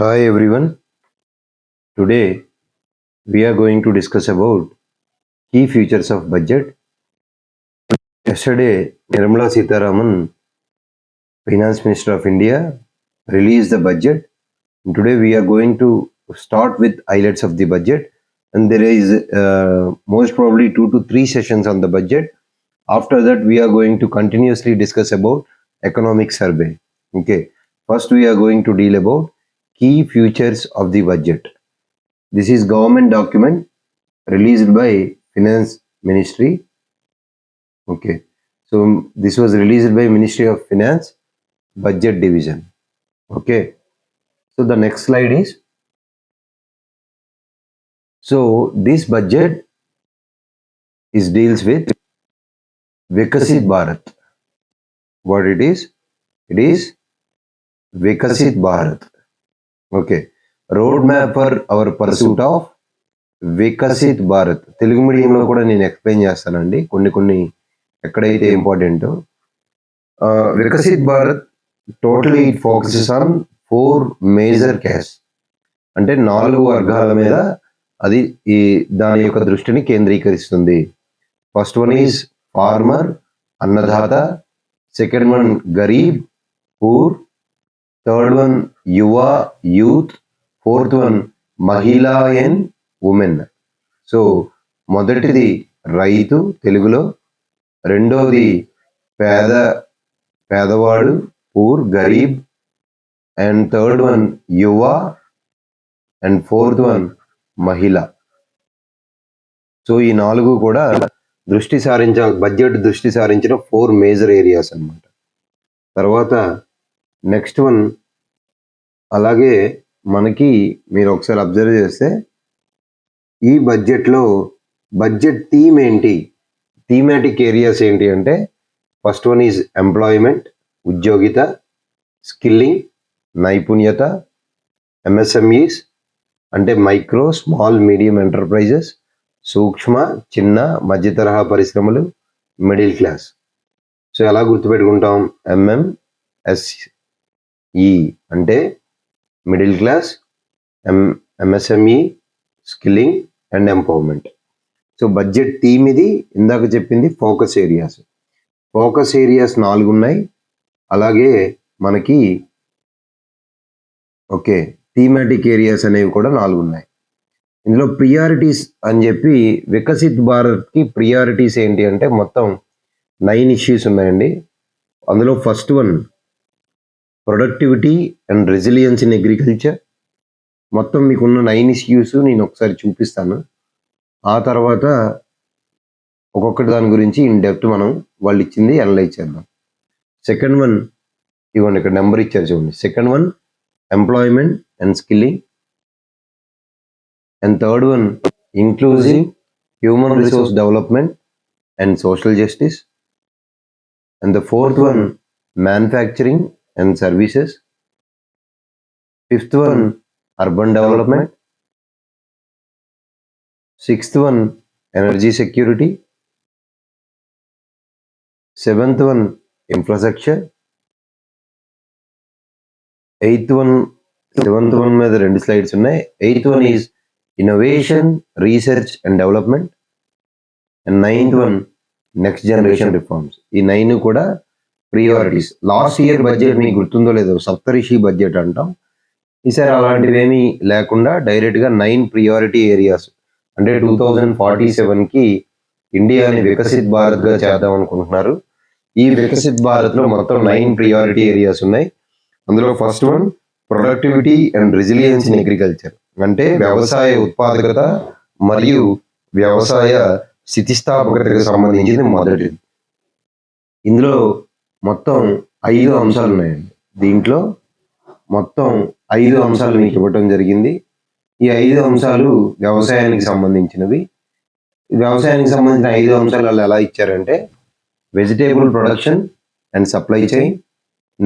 Hi everyone. Today we are going to discuss about key features of budget. Yesterday, Nirmala Sitharaman, Finance Minister of India, released the budget. And today we are going to start with highlights of the budget. And there is most probably 2 to 3 sessions on the budget. After that, we are going to continuously discuss about economic survey. Okay. First, we are going to deal about key features of the budget. This is government document released by Finance Ministry. Okay. So this was released by Ministry of Finance Budget Division. Okay. So the next slide is, so this budget is deals with Vikasit Bharat. What it is? It is Vikasit Bharat. Okay. Roadmap for our pursuit of Viksit Bharat. Telugu మీడియంలో కూడా నేను explain చేస్తానండి కొన్ని ఎక్కడైతే ఇంపార్టెంటో. Viksit Bharat totally it focuses on 4 major caste, అంటే 4 వర్గాల మీద అది దాని యొక్క దృష్టిని కేంద్రీకరిస్తుంది. ఫస్ట్ వన్ ఈజ్ ఫార్మర్, అన్నదాత. సెకండ్ వన్ గరీబ్, పూర్. థర్డ్ వన్ యువ, యూత్. ఫోర్త్ వన్ మహిళా అండ్ ఉమెన్. సో మొదటిది రైతు తెలుగులో, రెండోది పేదవాడు, పూర్, గరీబ్, అండ్ థర్డ్ వన్ యువ, అండ్ ఫోర్త్ వన్ మహిళ. సో ఈ 4 కూడా బడ్జెట్ దృష్టి సారించిన 4 మేజర్ ఏరియాస్ అన్నమాట. తర్వాత నెక్స్ట్ వన్, అలాగే మనకి మీరు ఒకసారి అబ్జర్వ్ చేస్తే ఈ బడ్జెట్లో బడ్జెట్ థీమ్ ఏంటి, థీమాటిక్ ఏరియాస్ ఏంటి అంటే, ఫస్ట్ వన్ ఈజ్ ఎంప్లాయ్మెంట్, ఉద్యోగిత. స్కిల్లింగ్, నైపుణ్యత. ఎంఎస్ఎంఈస్ అంటే మైక్రో, స్మాల్, మీడియం ఎంటర్ప్రైజెస్. సూక్ష్మ, చిన్న, మధ్య తరహా పరిశ్రమలు. Middle class. సో ఎలా గుర్తుపెట్టుకుంటాం? ఎంఎంఎస్ఈ అంటే middle class, MSME skilling and empowerment. So budget theme ఇది. ఇందాక చెప్పింది ఫోకస్ ఏరియాస్. ఫోకస్ ఏరియాస్ 4 ఉన్నాయి. అలాగే మనకి థీమాటిక్ ఏరియాస్ అనేవి కూడా 4 ఉన్నాయి. ఇందులో ప్రియారిటీస్ అని చెప్పి వికసిత్ భారత్కి ప్రియారిటీస్ ఏంటి అంటే మొత్తం 9 ఇష్యూస్ ఉన్నాయండి. అందులో first one productivity and resilience in agriculture. మొత్తం మీకున్న 9 ఇష్యూస్ నేను ఒకసారి చూపిస్తాను. ఆ తర్వాత ఒక్కొక్కటి దాని గురించి ఇన్ డెప్త్ మనం వాళ్ళు ఇచ్చింది అనలైజ్ చేద్దాం. సెకండ్ వన్, ఇవ్వండి ఇక్కడ నెంబర్ ఇచ్చారు చూడండి. Second one employment and skilling. And third one inclusive human resource development and social justice. And the fourth one manufacturing and services. Fifth one urban development. Sixth one energy security. Seventh one infrastructure. Seventh one మీద 2 slides ఉన్నాయి. Eighth one is innovation, research and development. And ninth one next generation reforms. ఈ 9 కూడా priorities. Last year budget మీకు గుర్తుందో లేదో Saptarishi budget అంటాం. ఈసారి అలాంటివేమీ లేకుండా డైరెక్ట్గా 9 ప్రియారిటీ ఏరియాస్, అంటే 2047కి ఇండియాని వికసిత్ భారత్గా చేద్దాం అనుకుంటున్నారు. ఈ వికసిత్ భారత్లో మొత్తం 9 ప్రియారిటీ ఏరియాస్ ఉన్నాయి. అందులో first one productivity and resilience in agriculture, అంటే వ్యవసాయ ఉత్పాదకత మరియు వ్యవసాయ స్థితిస్థాపకతకు సంబంధించింది మొదటిది. ఇందులో మొత్తం 5 అంశాలు ఉన్నాయండి. దీంట్లో మొత్తం 5 అంశాలు మీకు ఇవ్వటం జరిగింది. ఈ 5 అంశాలు వ్యవసాయానికి సంబంధించినవి. వ్యవసాయానికి సంబంధించిన 5 అంశాలు ఎలా ఇచ్చారంటే, vegetable production and supply chain,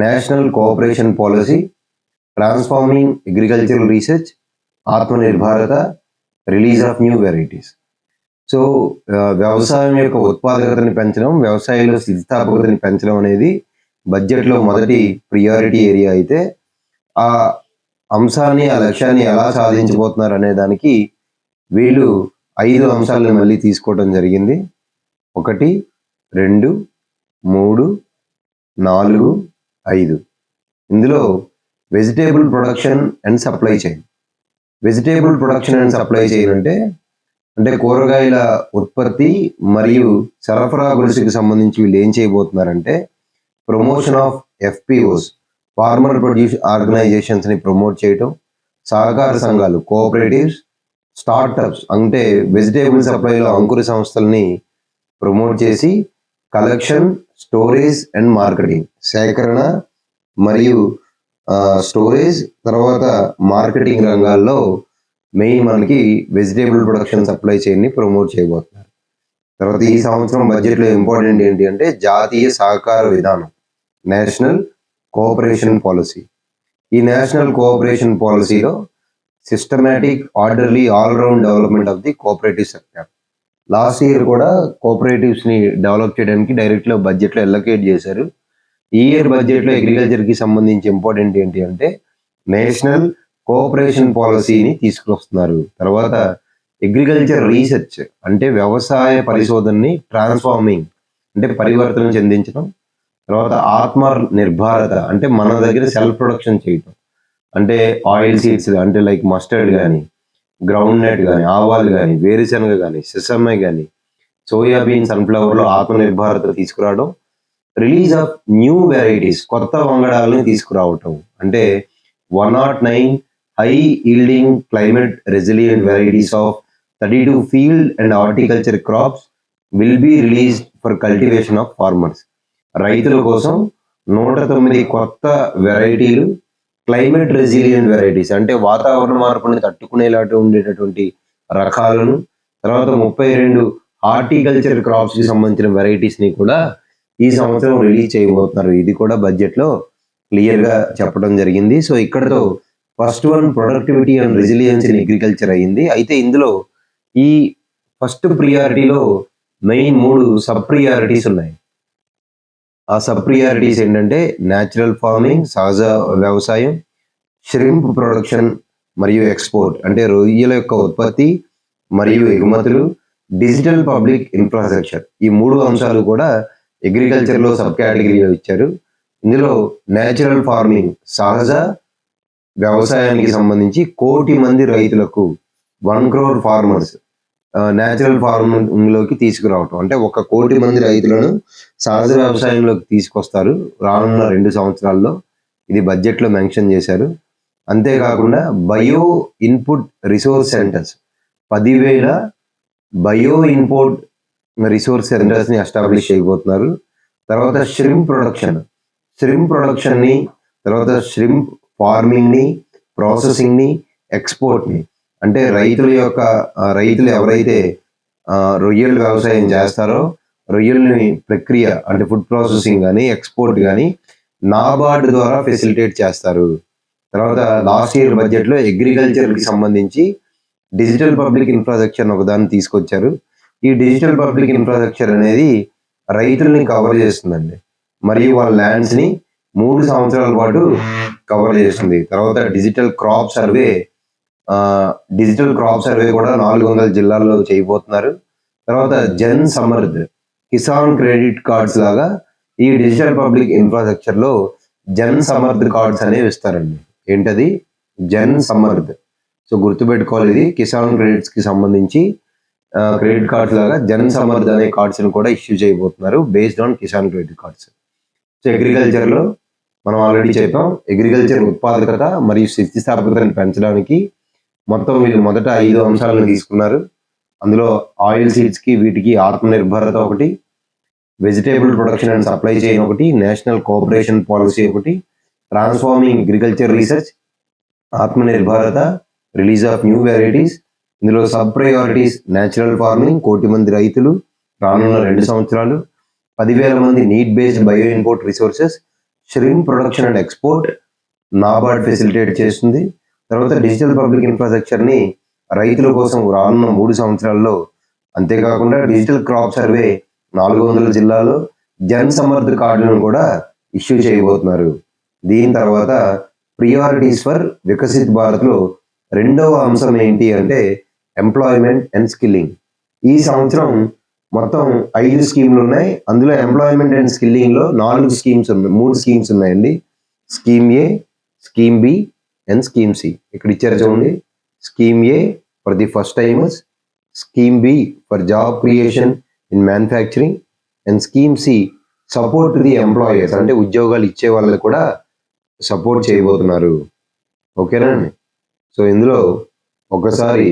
national cooperation policy, transforming agricultural research, ఆత్మనిర్భరత, release of new varieties. So వ్యవసాయం యొక్క ఉత్పాదకతని పెంచడం, వ్యవసాయంలో స్థితిస్థాపకతని పెంచడం అనేది బడ్జెట్లో మొదటి ప్రియారిటీ ఏరియా అయితే, అంశాన్ని, ఆ లక్ష్యాన్ని ఎలా సాధించబోతున్నారు అనే దానికి వీళ్ళు 5 అంశాలను మళ్ళీ తీసుకోవడం జరిగింది. 1, 2, 3, 4, 5. ఇందులో vegetable production and supply chain. Vegetable production and supply chain అంటే కూరగాయల ఉత్పత్తి మరియు సరఫరా గొలుసుకి సంబంధించి వీళ్ళు ఏం చేయబోతున్నారంటే promotion of FPOs, farmer produce ఆర్గనైజేషన్స్ని ప్రమోట్ చేయటం, సహకార సంఘాలు, కోఆపరేటివ్స్, స్టార్టప్స్ అంటే వెజిటేబుల్ సప్లైలో అంకుర సంస్థల్ని ప్రమోట్ చేసి కలెక్షన్, స్టోరేజ్ అండ్ మార్కెటింగ్, సేకరణ మరియు స్టోరేజ్ తర్వాత మార్కెటింగ్ రంగాల్లో మెయిన్ మనకి వెజిటేబుల్ ప్రొడక్షన్ సప్లై చైన్ని ప్రమోట్ చేయబోతున్నారు. తర్వాత ఈ సంవత్సరం బడ్జెట్లో ఇంపార్టెంట్ ఏంటి అంటే జాతీయ సహకార విధానం, నేషనల్ కోఆపరేషన్ పాలసీ. ఈ నేషనల్ కోఆపరేషన్ పాలసీలో systematic, orderly, all round development of the cooperative sector. Last year కూడా కోఆపరేటివ్స్ని డెవలప్ చేయడానికి డైరెక్ట్లో బడ్జెట్లో ఎలొకేట్ చేశారు. ఈ ఇయర్ బడ్జెట్లో అగ్రికల్చర్కి సంబంధించి ఇంపార్టెంట్ ఏంటి అంటే నేషనల్ కోఆపరేషన్ పాలసీని తీసుకొస్తున్నారు. తర్వాత అగ్రికల్చర్ రీసెర్చ్ అంటే వ్యవసాయ పరిశోధనని ట్రాన్స్ఫార్మింగ్ అంటే పరివర్తన చెందించడం. తర్వాత ఆత్మ నిర్భరత అంటే మన దగ్గర సెల్ఫ్ ప్రొడక్షన్ చేయటం, అంటే ఆయిల్ సీడ్స్ అంటే లైక్ మస్టర్డ్ కానీ, గ్రౌండ్ నట్ కానీ, ఆవాలు కానీ, వేరుశనగ కానీ, సెసమే కానీ, సోయాబీన్, సన్ఫ్లవర్లో ఆత్మనిర్భరత తీసుకురావడం. రిలీజ్ ఆఫ్ న్యూ వెరైటీస్, కొత్త వంగడాలని తీసుకురావటం. అంటే 109 high yielding climate resilient varieties of 32 field and horticulture crops will be released for cultivation of farmers. రైతుల కోసం 109 కొత్త వెరైటీలు, క్లైమేట్ రెసిలియంట్ వెరైటీస్ అంటే వాతావరణ మార్పుని తట్టుకునేలాగా ఉండేటటువంటి రకాలను, తర్వాత 32 హార్టికల్చర్ క్రాప్స్కి సంబంధించిన వెరైటీస్ని కూడా ఈ సంవత్సరం రిలీజ్ చేయబోతున్నారు. ఇది కూడా బడ్జెట్లో క్లియర్గా చెప్పడం జరిగింది. సో ఇక్కడతో first one productivity and resilience in agriculture అయ్యింది. అయితే ఇందులో ఈ ఫస్ట్ ప్రియారిటీలో మెయిన్ 3 సబ్ ప్రియారిటీస్ ఉన్నాయి. ఆ సబ్ ప్రియారిటీస్ ఏంటంటే న్యాచురల్ ఫార్మింగ్, సహజ వ్యవసాయం, ష్రింప్ ప్రొడక్షన్ మరియు ఎక్స్పోర్ట్ అంటే రొయ్యల యొక్క ఉత్పత్తి మరియు ఎగుమతులు, డిజిటల్ పబ్లిక్ ఇన్ఫ్రాస్ట్రక్చర్. ఈ 3 అంశాలు కూడా అగ్రికల్చర్లో సబ్ కేటగిరీలో ఇచ్చారు. ఇందులో న్యాచురల్ ఫార్మింగ్, సహజ వ్యవసాయానికి సంబంధించి 1 కోటి మంది రైతులకు 1 crore ఫార్మర్స్ న్యాచురల్ ఫార్మింగ్లోకి తీసుకురావటం. అంటే 1 కోటి మంది రైతులను సహజ వ్యవసాయంలోకి తీసుకొస్తారు రానున్న 2 సంవత్సరాల్లో. ఇది బడ్జెట్లో మెన్షన్ చేశారు. అంతేకాకుండా bio input resource centres, 10,000 bio input resource సెంటర్స్ని ఎస్టాబ్లిష్ చేయబోతున్నారు. తర్వాత ష్రింప్ ప్రొడక్షన్ని, తర్వాత ష్రింప్ ఫార్మింగ్ని, ప్రాసెసింగ్ని, ఎక్స్పోర్ట్ని అంటే రైతులు ఎవరైతే రొయ్యల వ్యవసాయం చేస్తారో రొయ్యల్ని ప్రక్రియ అంటే ఫుడ్ ప్రాసెసింగ్ కానీ, ఎక్స్పోర్ట్ కానీ నాబార్డ్ ద్వారా ఫెసిలిటేట్ చేస్తారు. తర్వాత లాస్ట్ ఇయర్ బడ్జెట్లో అగ్రికల్చర్కి సంబంధించి డిజిటల్ పబ్లిక్ ఇన్ఫ్రాస్ట్రక్చర్ ఒకదాన్ని తీసుకొచ్చారు. ఈ డిజిటల్ పబ్లిక్ ఇన్ఫ్రాస్ట్రక్చర్ అనేది రైతుల్ని కవర్ చేస్తుందండి, మరియు వాళ్ళ ల్యాండ్స్ని 3 సంవత్సరాల పాటు కవర్ చేస్తుంది. తర్వాత డిజిటల్ క్రాప్ సర్వే కూడా 400 జిల్లాల్లో చేయబోతున్నారు. తర్వాత జన్ సమర్థ్, కిసాన్ క్రెడిట్ కార్డ్స్ లాగా ఈ డిజిటల్ పబ్లిక్ ఇన్ఫ్రాస్ట్రక్చర్లో జన్ సమర్థ్ కార్డ్స్ అనేవి ఇస్తారండి. ఏంటది? జన్ సమర్థ్. సో గుర్తుపెట్టుకోవాలి, ఇది కిసాన్ క్రెడిట్స్కి సంబంధించి క్రెడిట్ కార్డ్స్ లాగా జన్ సమర్థ్ అనే కార్డ్స్ని కూడా ఇష్యూ చేయబోతున్నారు based on Kisan credit cards. So అగ్రికల్చర్లో మనం ఆల్రెడీ చెప్పాం, అగ్రికల్చర్ ఉత్పాదకత మరియు స్థితిస్థాపకతను పెంచడానికి మొత్తం వీళ్ళు మొదట 5 అంశాలను తీసుకున్నారు. అందులో ఆయిల్ సీడ్స్కి వీటికి ఆత్మనిర్భరత ఒకటి, vegetable production and supply chain ఒకటి, నేషనల్ కోఆపరేషన్ పాలసీ ఒకటి, transforming agriculture research, ఆత్మనిర్భరత, release of new varieties. ఇందులో సబ్ ప్రయారిటీస్ న్యాచురల్ ఫార్మింగ్, 1 కోటి మంది రైతులు రానున్న 2 సంవత్సరాలు, 10,000 మంది need based bio input resources, shrimp production and export NABARD facilitate చేస్తుంది. తర్వాత డిజిటల్ పబ్లిక్ ఇన్ఫ్రాస్ట్రక్చర్ని రైతుల కోసం రానున్న 3 సంవత్సరాల్లో, అంతేకాకుండా డిజిటల్ క్రాప్ సర్వే 400 జిల్లాలో జన్ సమర్థ్ కార్డులను కూడా ఇష్యూ చేయబోతున్నారు. దీని తర్వాత ప్రియారిటీస్ ఫర్ వికసిత్ భారత్లో రెండవ అంశం ఏంటి అంటే ఎంప్లాయ్మెంట్ అండ్ స్కిల్లింగ్. ఈ సంవత్సరం మొత్తం 5 స్కీమ్లు ఉన్నాయి. అందులో ఎంప్లాయ్మెంట్ అండ్ స్కిల్లింగ్లో 3 స్కీమ్స్ ఉన్నాయండి. Scheme A, scheme B and scheme C. ఇక్కడ ఇచ్చారు చూడండి. Scheme A for the first timers, scheme B for job creation in manufacturing and scheme C support the employers, అంటే ఉద్యోగాలు ఇచ్చే వాళ్ళని కూడా సపోర్ట్ చేయబోతున్నారు. ఓకేనా అండి? సో ఇందులో ఒకసారి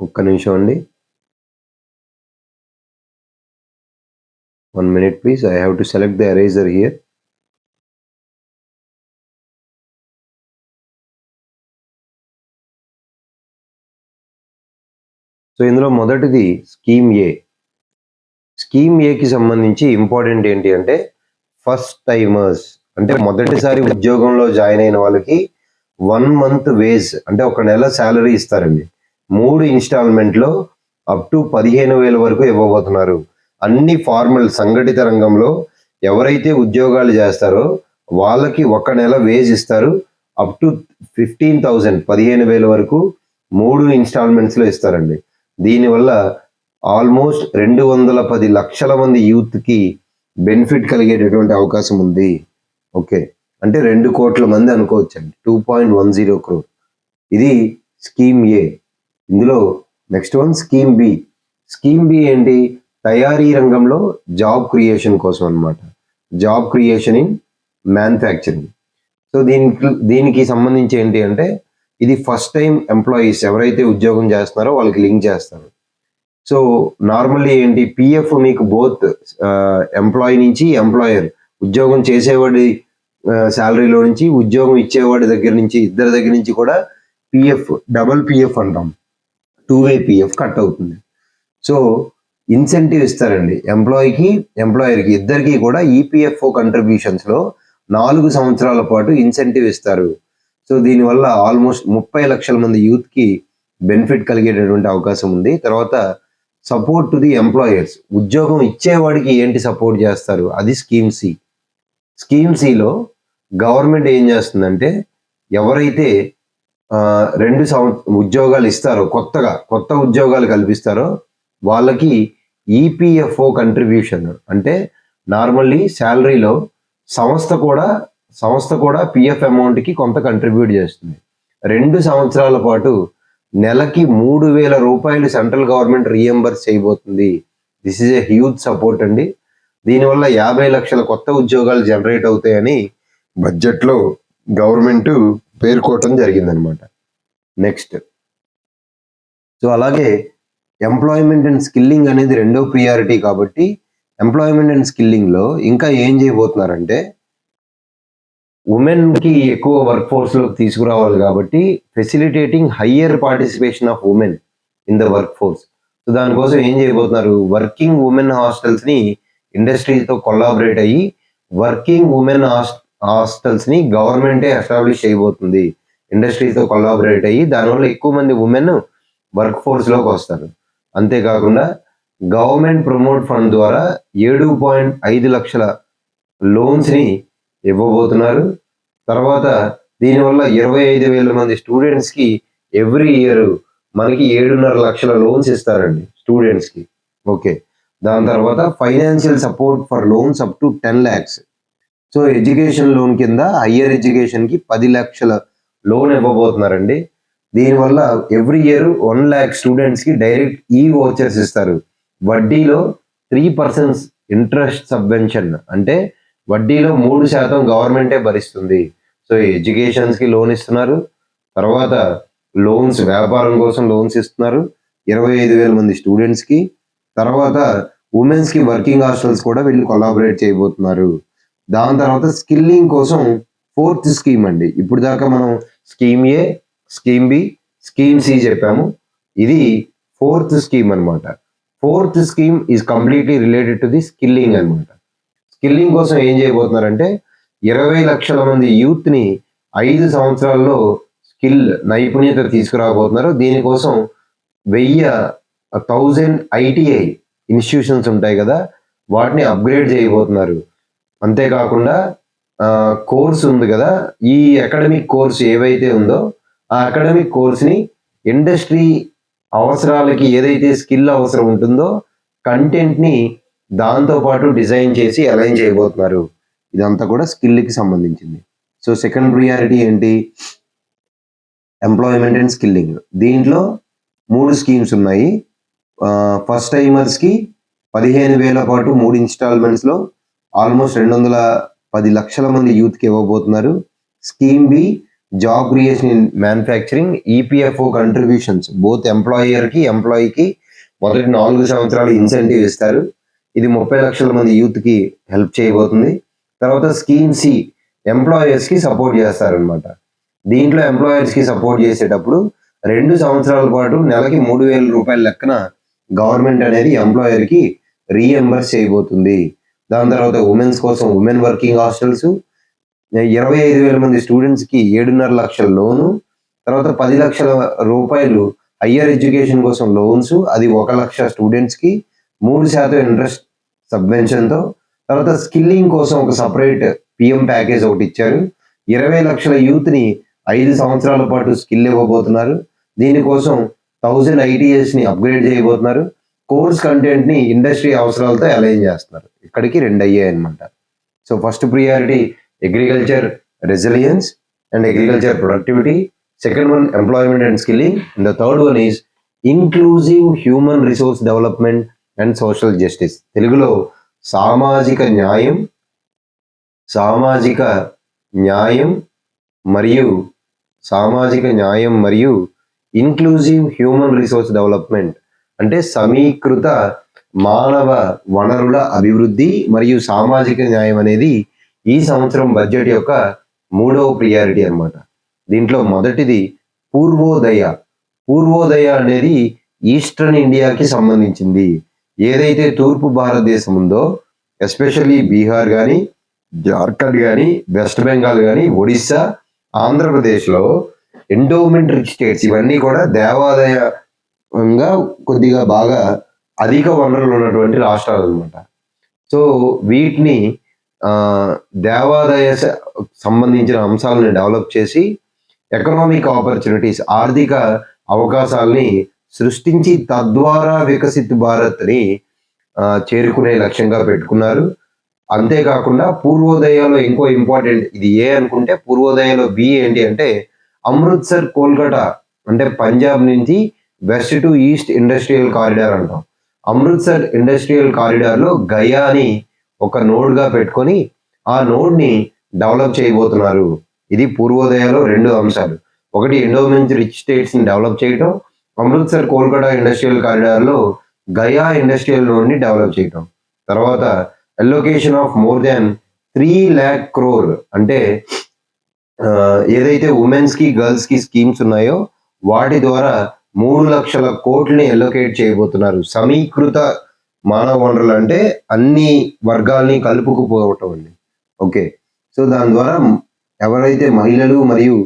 ఒక్క నిమిషం అండి, 1 minute please. I have to select the eraser here. So ఇందులో మొదటిది స్కీమ్ ఏ. స్కీమ్ ఏకి సంబంధించి ఇంపార్టెంట్ ఏంటి అంటే ఫస్ట్ టైమర్స్, అంటే మొదటిసారి ఉద్యోగంలో జాయిన్ అయిన వాళ్ళకి 1 month వేజ్, అంటే ఒక నెల శాలరీ ఇస్తారండి. 3 ఇన్స్టాల్మెంట్లో అప్ టు 15,000 వరకు ఇవ్వబోతున్నారు. అన్ని ఫార్మల్ సంఘటిత రంగంలో ఎవరైతే ఉద్యోగాలు చేస్తారో వాళ్ళకి ఒక నెల వేజ్ ఇస్తారు. అప్ టు 15,000 15,000 వరకు 3 ఇన్స్టాల్మెంట్స్లో ఇస్తారండి. దీనివల్ల ఆల్మోస్ట్ 210 లక్షల మంది యూత్కి బెనిఫిట్ కలిగేటటువంటి అవకాశం ఉంది. ఓకే, అంటే 2 కోట్ల మంది అనుకోవచ్చండి. 2.10 crore. ఇది స్కీమ్ ఏ. ఇందులో next one scheme B. Scheme B ఏంటి? తయారీ రంగంలో జాబ్ క్రియేషన్ కోసం అన్నమాట. Job creation in manufacturing. So దీనికి సంబంధించి ఏంటి అంటే ఇది ఫస్ట్ టైం ఎంప్లాయీస్ ఎవరైతే ఉద్యోగం చేస్తున్నారో వాళ్ళకి లింక్ చేస్తారు. సో నార్మల్లీ ఏంటి, పిఎఫ్ మీకు బోత్ ఎంప్లాయీ నుంచి ఎంప్లాయర్, ఉద్యోగం చేసేవాడి శాలరీలో నుంచి ఉద్యోగం ఇచ్చేవాడి దగ్గర నుంచి, ఇద్దరి దగ్గర నుంచి కూడా పిఎఫ్, డబుల్ పిఎఫ్ అంటాం, 2-way పిఎఫ్ కట్ అవుతుంది. సో ఇన్సెంటివ్ ఇస్తారండి ఎంప్లాయీకి ఎంప్లాయర్కి, ఇద్దరికి కూడా ఈపీఎఫ్ఓ కంట్రిబ్యూషన్స్లో 4 సంవత్సరాల పాటు ఇన్సెంటివ్ ఇస్తారు. సో దీనివల్ల ఆల్మోస్ట్ 30 లక్షల మంది యూత్కి బెనిఫిట్ కలిగేటటువంటి అవకాశం ఉంది. తర్వాత సపోర్ట్ టు ది ఎంప్లాయర్స్, ఉద్యోగం ఇచ్చేవాడికి ఏంటి సపోర్ట్ చేస్తారు, అది స్కీమ్ సి. స్కీమ్ సిలో గవర్నమెంట్ ఏం చేస్తుందంటే ఎవరైతే 2 ఉద్యోగాలు ఇస్తారో, కొత్త ఉద్యోగాలు కల్పిస్తారో వాళ్ళకి ఈపీఎఫ్ఓ కంట్రిబ్యూషన్, అంటే నార్మల్లీ శాలరీలో సంస్థ కూడా పిఎఫ్ అమౌంట్కి కొంత కంట్రిబ్యూట్ చేస్తుంది. 2 సంవత్సరాల పాటు నెలకి 3,000 రూపాయలు సెంట్రల్ గవర్నమెంట్ రీఎంబర్స్ చేయబోతుంది. This is a huge support అండి. దీనివల్ల 50 లక్షల కొత్త ఉద్యోగాలు జనరేట్ అవుతాయని బడ్జెట్లో గవర్నమెంట్ పేర్కోవటం జరిగిందనమాట. నెక్స్ట్, సో అలాగే ఎంప్లాయ్మెంట్ అండ్ స్కిల్లింగ్ అనేది రెండో ప్రియారిటీ కాబట్టి ఎంప్లాయ్మెంట్ అండ్ స్కిల్లింగ్లో ఇంకా ఏం చేయబోతున్నారంటే ఉమెన్కి ఎక్కువ వర్క్ ఫోర్స్లోకి తీసుకురావాలి కాబట్టి facilitating higher participation of women in the work force. So దానికోసం ఏం చేయబోతున్నారు, వర్కింగ్ ఉమెన్ హాస్టల్స్ని ఇండస్ట్రీతో కొలాబరేట్ అయ్యి వర్కింగ్ ఉమెన్ హాస్టల్స్ని గవర్నమెంటే ఎస్టాబ్లిష్ చేయబోతుంది. ఇండస్ట్రీతో కొలాబరేట్ అయ్యి దానివల్ల ఎక్కువ మంది ఉమెన్ వర్క్ ఫోర్స్లోకి వస్తారు. అంతేకాకుండా గవర్నమెంట్ ప్రమోట్ ఫండ్ ద్వారా 7.5 లక్షల లోన్స్ని ఇవ్వబోతున్నారు. తర్వాత దీనివల్ల 25,000 మంది స్టూడెంట్స్కి ఎవ్రీ ఇయర్ మనకి 7.5 లక్షల లోన్స్ ఇస్తారండి స్టూడెంట్స్కి. ఓకే, దాని తర్వాత financial support for loans up to 10 lakhs. So education loan కింద హయ్యర్ ఎడ్యుకేషన్కి 10 లక్షల లోన్ ఇవ్వబోతున్నారండి. దీనివల్ల ఎవ్రీ ఇయర్ 1 lakh స్టూడెంట్స్కి డైరెక్ట్ ఈ వోచర్స్ ఇస్తారు. వడ్డీలో 3% ఇంట్రెస్ట్ సబ్వెన్షన్, అంటే వడ్డీలో 3% గవర్నమెంటే భరిస్తుంది. సో ఎడ్యుకేషన్స్కి లోన్ ఇస్తున్నారు, తర్వాత లోన్స్ వ్యాపారం కోసం లోన్స్ ఇస్తున్నారు 25,000 మంది స్టూడెంట్స్కి. తర్వాత ఉమెన్స్కి వర్కింగ్ హాస్టల్స్ కూడా వీళ్ళు కొలాబరేట్ చేయబోతున్నారు. దాని తర్వాత స్కిల్లింగ్ కోసం 4th స్కీమ్ అండి. ఇప్పుడు దాకా మనం scheme A, scheme B, scheme C చెప్పాము. ఇది 4th స్కీమ్ అనమాట. 4th scheme is completely related to the skilling అనమాట. స్కిల్లింగ్ కోసం ఏం చేయబోతున్నారంటే 20 లక్షల మంది యూత్ని 5 సంవత్సరాల్లో స్కిల్ నైపుణ్యత తీసుకురాబోతున్నారు. దీనికోసం 1,000 ఐటీఐ ఇన్స్టిట్యూషన్స్ ఉంటాయి కదా, వాటిని అప్గ్రేడ్ చేయబోతున్నారు. అంతేకాకుండా కోర్స్ ఉంది కదా, ఈ అకాడమిక్ కోర్స్ ఏవైతే ఉందో ఆ అకాడమిక్ కోర్స్ని ఇండస్ట్రీ అవసరాలకి ఏదైతే స్కిల్ అవసరం ఉంటుందో కంటెంట్ని దాంతోపాటు డిజైన్ చేసి అలైన్ చేయబోతున్నారు. ఇదంతా కూడా స్కిల్కి సంబంధించింది. సో సెకండ్ ప్రియారిటీ ఏంటి? Employment and skilling. దీంట్లో 3 స్కీమ్స్ ఉన్నాయి. ఫస్ట్ టైమర్స్కి 15,000 పాటు 3 ఇన్స్టాల్మెంట్స్లో ఆల్మోస్ట్ 210 లక్షల మంది యూత్కి ఇవ్వబోతున్నారు. Scheme B job creation in manufacturing, EPFO contributions both ఎంప్లాయర్కి ఎంప్లాయీకి మొదటి 4 సంవత్సరాలు ఇన్సెంటివ్ ఇస్తారు. ఇది 30 లక్షల మంది యూత్కి హెల్ప్ చేయబోతుంది. తర్వాత స్కీమ్ సి ఎంప్లాయర్స్కి సపోర్ట్ చేస్తారనమాట. దీంట్లో ఎంప్లాయర్స్కి సపోర్ట్ చేసేటప్పుడు 2 సంవత్సరాల పాటు నెలకి 3,000 రూపాయల లెక్కన గవర్నమెంట్ అనేది ఎంప్లాయర్కి రీఎంబర్స్ చేయబోతుంది. దాని తర్వాత ఉమెన్స్ కోసం ఉమెన్ వర్కింగ్ హాస్టల్స్, 25,000 మంది స్టూడెంట్స్కి 7.5 లక్షల లోను, తర్వాత 10 లక్షల రూపాయలు హయ్యర్ ఎడ్యుకేషన్ కోసం లోన్స్, అది 1 లక్ష స్టూడెంట్స్కి 3% ఇంట్రెస్ట్ సబ్వెన్షన్తో. తర్వాత స్కిల్లింగ్ కోసం ఒక సపరేట్ పిఎం ప్యాకేజ్ ఒకటి ఇచ్చారు. 20 లక్షల యూత్ని 5 సంవత్సరాల పాటు స్కిల్ ఇవ్వబోతున్నారు. దీనికోసం 1000 ఐటీఎస్ని అప్గ్రేడ్ చేయబోతున్నారు. కోర్స్ కంటెంట్ని ఇండస్ట్రీ అవసరాలతో అలైన్ చేస్తున్నారు. ఇక్కడికి 2 అయ్యాయి అనమాట. So first priority agriculture resilience and agriculture productivity, second one employment and skilling, and the third one is inclusive human resource development and social justice. తెలుగులో సామాజిక న్యాయం మరియు ఇంక్లూజివ్ హ్యూమన్ రిసోర్స్ డెవలప్మెంట్ అంటే సమీకృత మానవ వనరుల అభివృద్ధి మరియు సామాజిక న్యాయం అనేది ఈ సంవత్సరం బడ్జెట్ యొక్క 3వ ప్రియారిటీ అన్నమాట. దీంట్లో మొదటిది పూర్వోదయ అనేది ఈస్టర్న్ ఇండియాకి సంబంధించింది. ఏదైతే తూర్పు భారతదేశం ఉందో, ఎస్పెషల్లీ బీహార్ కానీ, జార్ఖండ్ కానీ, వెస్ట్ బెంగాల్ కానీ, ఒడిస్సా, ఆంధ్రప్రదేశ్లో ఎండోమెంట్ రిచ్ స్టేట్స్, ఇవన్నీ కూడా దేవాదాయంగా కొద్దిగా బాగా అధిక వనరులు ఉన్నటువంటి రాష్ట్రాలు అనమాట. సో వీటిని దేవాదాయ సంబంధించిన అంశాలను డెవలప్ చేసి ఎకనామిక్ ఆపర్చునిటీస్, ఆర్థిక అవకాశాలని సృష్టించి తద్వారా వికసిత్ భారత్ని చేరుకునే లక్ష్యంగా పెట్టుకున్నారు. అంతేకాకుండా పూర్వోదయలో ఇంకో ఇంపార్టెంట్, ఇది ఏ అనుకుంటే పూర్వోదయలో బి ఏంటి అంటే అమృత్సర్ కోల్కతా, అంటే పంజాబ్ నుంచి west to east industrial corridor అంటాం. అమృత్సర్ ఇండస్ట్రియల్ కారిడార్లో గయాని ఒక నోడ్గా పెట్టుకొని ఆ నోడ్ని డెవలప్ చేయబోతున్నారు. ఇది పూర్వోదయలో 2 అంశాలు. ఒకటి ఎండోమెంట్ రిచ్ స్టేట్స్ని డెవలప్ చేయటం, అమృత్సర్ కోల్కతా ఇండస్ట్రియల్ కారిడార్లో గయా ఇండస్ట్రియల్ నోడ్ని డెవలప్ చేయటం. తర్వాత allocation of more than 3 lakh crore, అంటే ఏదైతే ఉమెన్స్కి గర్ల్స్కి స్కీమ్స్ ఉన్నాయో వాటి ద్వారా 3 లక్షల కోట్లని అలొకేట్ చేయబోతున్నారు. సమీకృత మానవ వనరులు అంటే అన్ని వర్గాల్ని కలుపుకుపోవటం అండి. ఓకే, సో దాని ద్వారా ఎవరైతే మహిళలు మరియు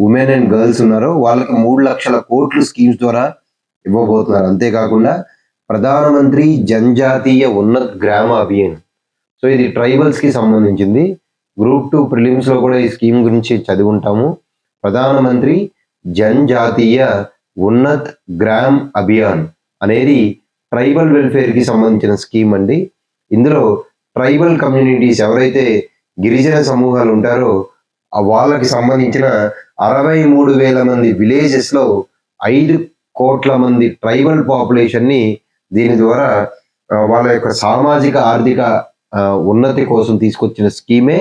ఉమెన్ అండ్ గర్ల్స్ ఉన్నారో వాళ్ళకి 3 లక్షల కోట్లు స్కీమ్స్ ద్వారా ఇవ్వబోతున్నారు. అంతేకాకుండా ప్రధానమంత్రి జనజాతీయ ఉన్నత్ గ్రామ అభియాన్, సో ఇది ట్రైబల్స్కి సంబంధించింది. గ్రూప్ 2 ప్రిలిమ్స్లో కూడా ఈ స్కీమ్ గురించి చదివి ఉంటాము. ప్రధానమంత్రి జనజాతీయ ఉన్నత్ గ్రామ్ అభియాన్ అనేది ట్రైబల్ వెల్ఫేర్కి సంబంధించిన స్కీమ్ అండి. ఇందులో ట్రైబల్ కమ్యూనిటీస్, ఎవరైతే గిరిజన సమూహాలు ఉంటారో వాళ్ళకి సంబంధించిన 63,000 మంది విలేజెస్లో 5 కోట్ల మంది ట్రైబల్ పాపులేషన్ని దీని ద్వారా వాళ్ళ యొక్క సామాజిక ఆర్థిక ఉన్నతి కోసం తీసుకొచ్చిన స్కీమే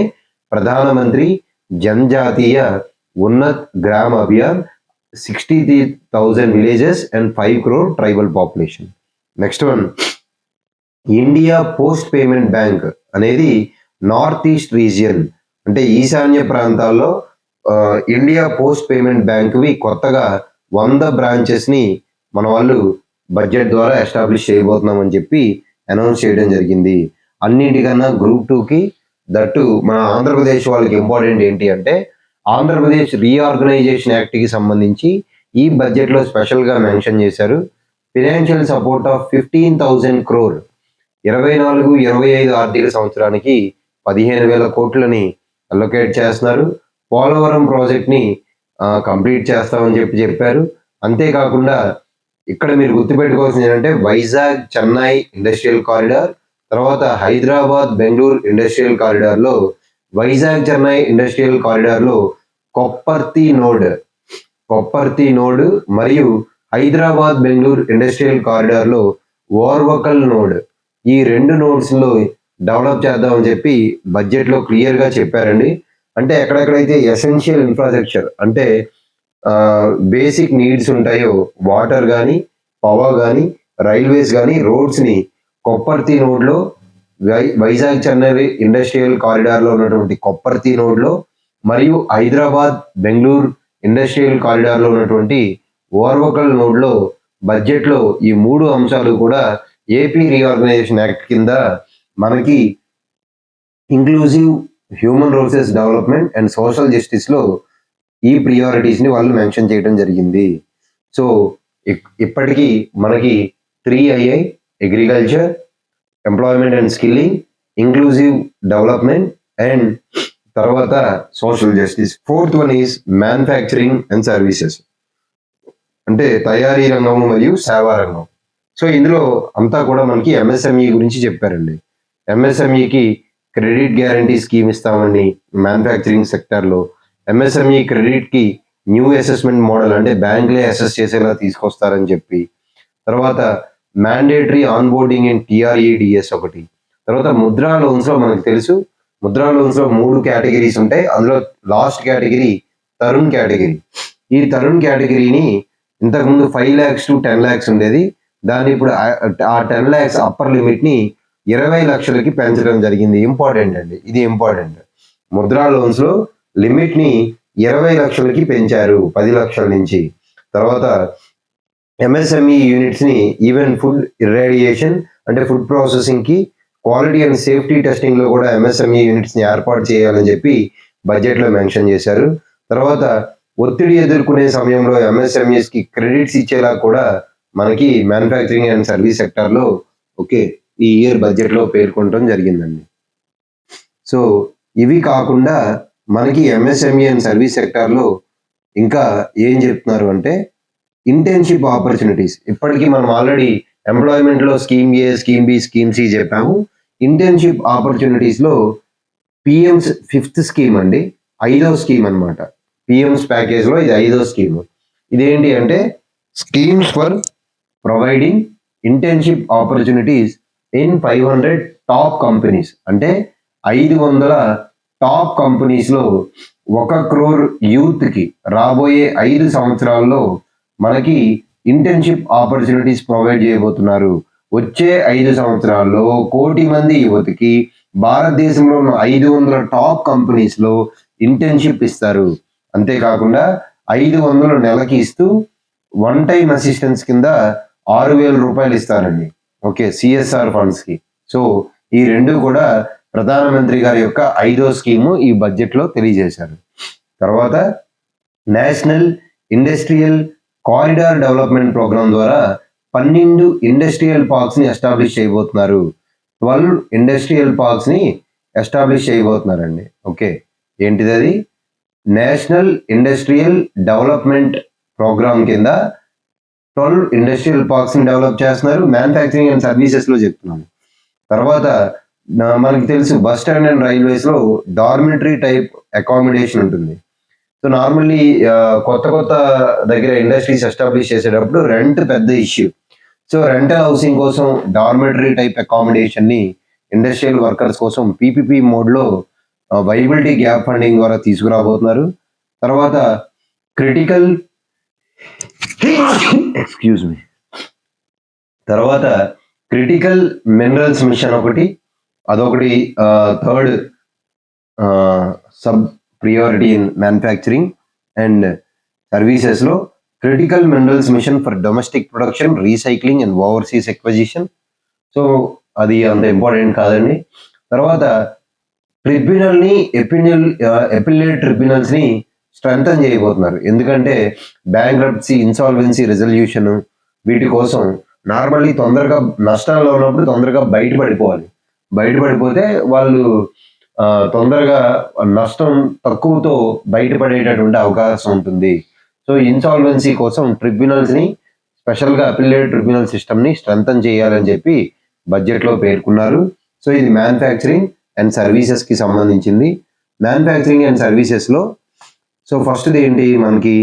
ప్రధానమంత్రి Janjatiya Unnat Gram Abhiyan. 63,000 villages and 5 crore tribal population. Next one India post payment bank అనేది నార్త్ ఈస్ట్ రీజియన్, అంటే ఈశాన్య ప్రాంతాల్లో ఇండియా పోస్ట్ పేమెంట్ బ్యాంక్వి కొత్తగా 100 బ్రాంచెస్ని మన వాళ్ళు బడ్జెట్ ద్వారా ఎస్టాబ్లిష్ చేయబోతున్నామని చెప్పి అనౌన్స్ చేయడం జరిగింది. అన్నిటికన్నా గ్రూప్ 2కి దట్టు మన ఆంధ్రప్రదేశ్ వాళ్ళకి ఇంపార్టెంట్ ఏంటి అంటే ఆంధ్రప్రదేశ్ రీఆర్గనైజేషన్ యాక్ట్కి సంబంధించి ఈ బడ్జెట్లో స్పెషల్గా మెన్షన్ చేశారు. ఫినాన్షియల్ సపోర్ట్ ఆఫ్ 15,000 crore 24-25 ఆర్థిక సంవత్సరానికి 15,000 కోట్లని అలొకేట్ చేస్తున్నారు. పోలవరం ప్రాజెక్ట్ని కంప్లీట్ చేస్తామని చెప్పారు. అంతేకాకుండా ఇక్కడ మీరు గుర్తుపెట్టుకోవాల్సింది ఏంటంటే వైజాగ్ చెన్నై ఇండస్ట్రియల్ కారిడార్, తర్వాత హైదరాబాద్ బెంగళూరు ఇండస్ట్రియల్ కారిడార్లో వైజాగ్ చెన్నై ఇండస్ట్రియల్ కారిడార్లో కొప్పర్తి నోడ్ మరియు హైదరాబాద్ బెంగళూరు ఇండస్ట్రియల్ కారిడార్లో ఓర్వకల్ నోడ్, ఈ 2 నోడ్స్లో డెవలప్ చేద్దామని చెప్పి బడ్జెట్లో క్లియర్గా చెప్పారండి. అంటే ఎక్కడెక్కడైతే ఎసెన్షియల్ ఇన్ఫ్రాస్ట్రక్చర్ అంటే బేసిక్ నీడ్స్ ఉంటాయో, వాటర్ కానీ, పవర్ కానీ, రైల్వేస్ కానీ, రోడ్స్ని కొప్పర్తి నోడ్లో, వైజాగ్ చెన్నై ఇండస్ట్రియల్ కారిడార్లో ఉన్నటువంటి కొప్పర్తి నోడ్లో మరియు హైదరాబాద్ బెంగళూరు ఇండస్ట్రియల్ కారిడార్లో ఉన్నటువంటి ఓర్వకల్ నోడ్లో బడ్జెట్లో ఈ 3 అంశాలు కూడా ఏపీ రీఆర్గనైజేషన్ యాక్ట్ కింద మనకి inclusive human resources development and social జస్టిస్లో ఈ ప్రియారిటీస్ని వాళ్ళు మెన్షన్ చేయడం జరిగింది. సో ఇప్పటికీ మనకి 3 అయ్యాయి: agriculture, employment and skilling, inclusive development and తర్వాత social justice. 4th one is manufacturing and services, అంటే తయారీ రంగం మరియు సేవా రంగం. సో ఇందులో అంతా కూడా మనకి ఎంఎస్ఎంఈ గురించి చెప్పారండి. ఎంఎస్ఎంఈకి క్రెడిట్ గ్యారంటీ స్కీమ్ ఇస్తామని మ్యానుఫ్యాక్చరింగ్ సెక్టార్లో, ఎంఎస్ఎంఈ క్రెడిట్కి న్యూ అసెస్మెంట్ మోడల్ అంటే బ్యాంకులే అసెస్ చేసేలా తీసుకొస్తారని చెప్పి, తర్వాత మ్యాండేటరీ ఆన్బోర్డింగ్ ఇన్ టీఆర్ఈడిఎస్ ఒకటి, తర్వాత ముద్రా లోన్స్లో మనకు తెలుసు ముద్రా లోన్స్లో 3 కేటగిరీస్ ఉంటాయి. అందులో లాస్ట్ కేటగిరీ తరుణ్ కేటగిరీ. ఈ తరుణ్ కేటగిరీని ఇంతకుముందు 5 lakhs to 10 lakhs ఉండేది, దాన్ని ఇప్పుడు ఆ 10 lakhs అప్పర్ లిమిట్ని 20 లక్షలకి పెంచడం జరిగింది. ఇంపార్టెంట్ అండి, ఇది ఇంపార్టెంట్. ముద్రా లోన్స్లో లిమిట్ని 20 లక్షలకి పెంచారు 10 లక్షల నుంచి. తర్వాత ఎంఎస్ఎంఈ యూనిట్స్ని ఈవెన్ ఫుడ్ ఇర్రేడియేషన్ అంటే ఫుడ్ ప్రాసెసింగ్కి, క్వాలిటీ అండ్ సేఫ్టీ టెస్టింగ్లో కూడా ఎంఎస్ఎంఈ యూనిట్స్ని ఏర్పాటు చేయాలని చెప్పి బడ్జెట్లో మెన్షన్ చేశారు. తర్వాత ఒత్తిడి ఎదుర్కొనే సమయంలో ఎంఎస్ఎంఈస్కి క్రెడిట్స్ ఇచ్చేలా కూడా మనకి మ్యానుఫ్యాక్చరింగ్ అండ్ సర్వీస్ సెక్టార్లో ఈ ఇయర్ బడ్జెట్లో పేర్కొనడం జరిగిందండి. సో ఇవి కాకుండా మనకి ఎంఎస్ఎంఈ అండ్ సర్వీస్ సెక్టార్లో ఇంకా ఏం చెప్తున్నారు అంటే ఇంటర్న్షిప్ ఆపర్చునిటీస్. ఇప్పటికీ మనం already ఎంప్లాయ్మెంట్లో scheme A, scheme B, scheme C చెప్పాము. ఇంటర్న్షిప్ ఆపర్చునిటీస్లో పిఎంస్ 5th స్కీమ్ అండి, 5వ స్కీమ్ అనమాట. పిఎంస్ ప్యాకేజ్లో ఇది 5వ స్కీమ్. ఇదేంటి అంటే schemes for providing internship opportunities in 500 top companies, అంటే 500 టాప్ కంపెనీస్లో 1 crore యూత్కి రాబోయే 5 సంవత్సరాల్లో మనకి ఇంటర్న్షిప్ ఆపర్చునిటీస్ ప్రొవైడ్ చేయబోతున్నారు. వచ్చే 5 సంవత్సరాల్లో 1 కోటి మంది యువతకి భారతదేశంలో ఉన్న 500 టాప్ కంపెనీస్లో ఇంటర్న్షిప్ ఇస్తారు. అంతేకాకుండా 500 నెలకి ఇస్తూ 1 time అసిస్టెన్స్ కింద 6,000 రూపాయలు ఇస్తారండి. సిఎస్ఆర్ ఫండ్స్కి. సో ఈ 2 కూడా ప్రధానమంత్రి గారి యొక్క 5వ స్కీము ఈ బడ్జెట్లో తెలియజేశారు. తర్వాత national industrial corridor development programme ద్వారా 12 ఇండస్ట్రియల్ పార్క్స్ని ఎస్టాబ్లిష్ చేయబోతున్నారు. 12 ఇండస్ట్రియల్ పార్క్స్ని ఎస్టాబ్లిష్ చేయబోతున్నారండి. ఏంటిది అది? నేషనల్ ఇండస్ట్రియల్ డెవలప్మెంట్ ప్రోగ్రామ్ కింద 12 ఇండస్ట్రియల్ పార్క్స్ని డెవలప్ చేస్తున్నారు. మ్యానుఫ్యాక్చరింగ్ అండ్ సర్వీసెస్లో చెప్తున్నాను. తర్వాత మనకి తెలుసు బస్ స్టాండ్ అండ్ రైల్వేస్లో డార్మిటరీ టైప్ అకామిడేషన్ ఉంటుంది. సో నార్మల్లీ కొత్త దగ్గర ఇండస్ట్రీస్ ఎస్టాబ్లిష్ చేసేటప్పుడు రెంట్ పెద్ద ఇష్యూ. సో రెంటల్ హౌసింగ్ కోసం డార్మిటరీ టైప్ అకామిడేషన్ని ఇండస్ట్రియల్ వర్కర్స్ కోసం పీపీపీ మోడ్లో వైబిలిటీ గ్యాప్ ఫండింగ్ ద్వారా తీసుకురాబోతున్నారు. తర్వాత క్రిటికల్ మినరల్స్ మిషన్ ఒకటి, అదొకటి 3rd sub priority in manufacturing and సర్వీసెస్లో critical minerals mission for domestic production, recycling and overseas acquisition. So అది అంత ఇంపార్టెంట్ కాదండి. తర్వాత ఎపిలేట్ ట్రిబ్యునల్స్ని స్ట్రెంథన్ చేయబోతున్నారు. ఎందుకంటే బ్యాంక్రప్సీ, ఇన్సాల్వెన్సీ రెజల్యూషన్ వీటి కోసం నార్మల్లీ తొందరగా నష్టాల్లో ఉన్నప్పుడు తొందరగా బయటపడిపోతే వాళ్ళు తొందరగా నష్టం తక్కువతో బయటపడేటటువంటి అవకాశం ఉంటుంది. సో ఇన్సాల్వెన్సీ కోసం ట్రిబ్యునల్స్ని స్పెషల్గా అపిలేట్ ట్రిబ్యునల్ సిస్టమ్ని స్ట్రెంథన్ చేయాలని చెప్పి బడ్జెట్లో పేర్కొన్నారు. సో ఇది మ్యానుఫ్యాక్చరింగ్ అండ్ సర్వీసెస్కి సంబంధించింది. మ్యానుఫ్యాక్చరింగ్ అండ్ సర్వీసెస్లో సో ఫస్ట్ది ఏంటి, మనకి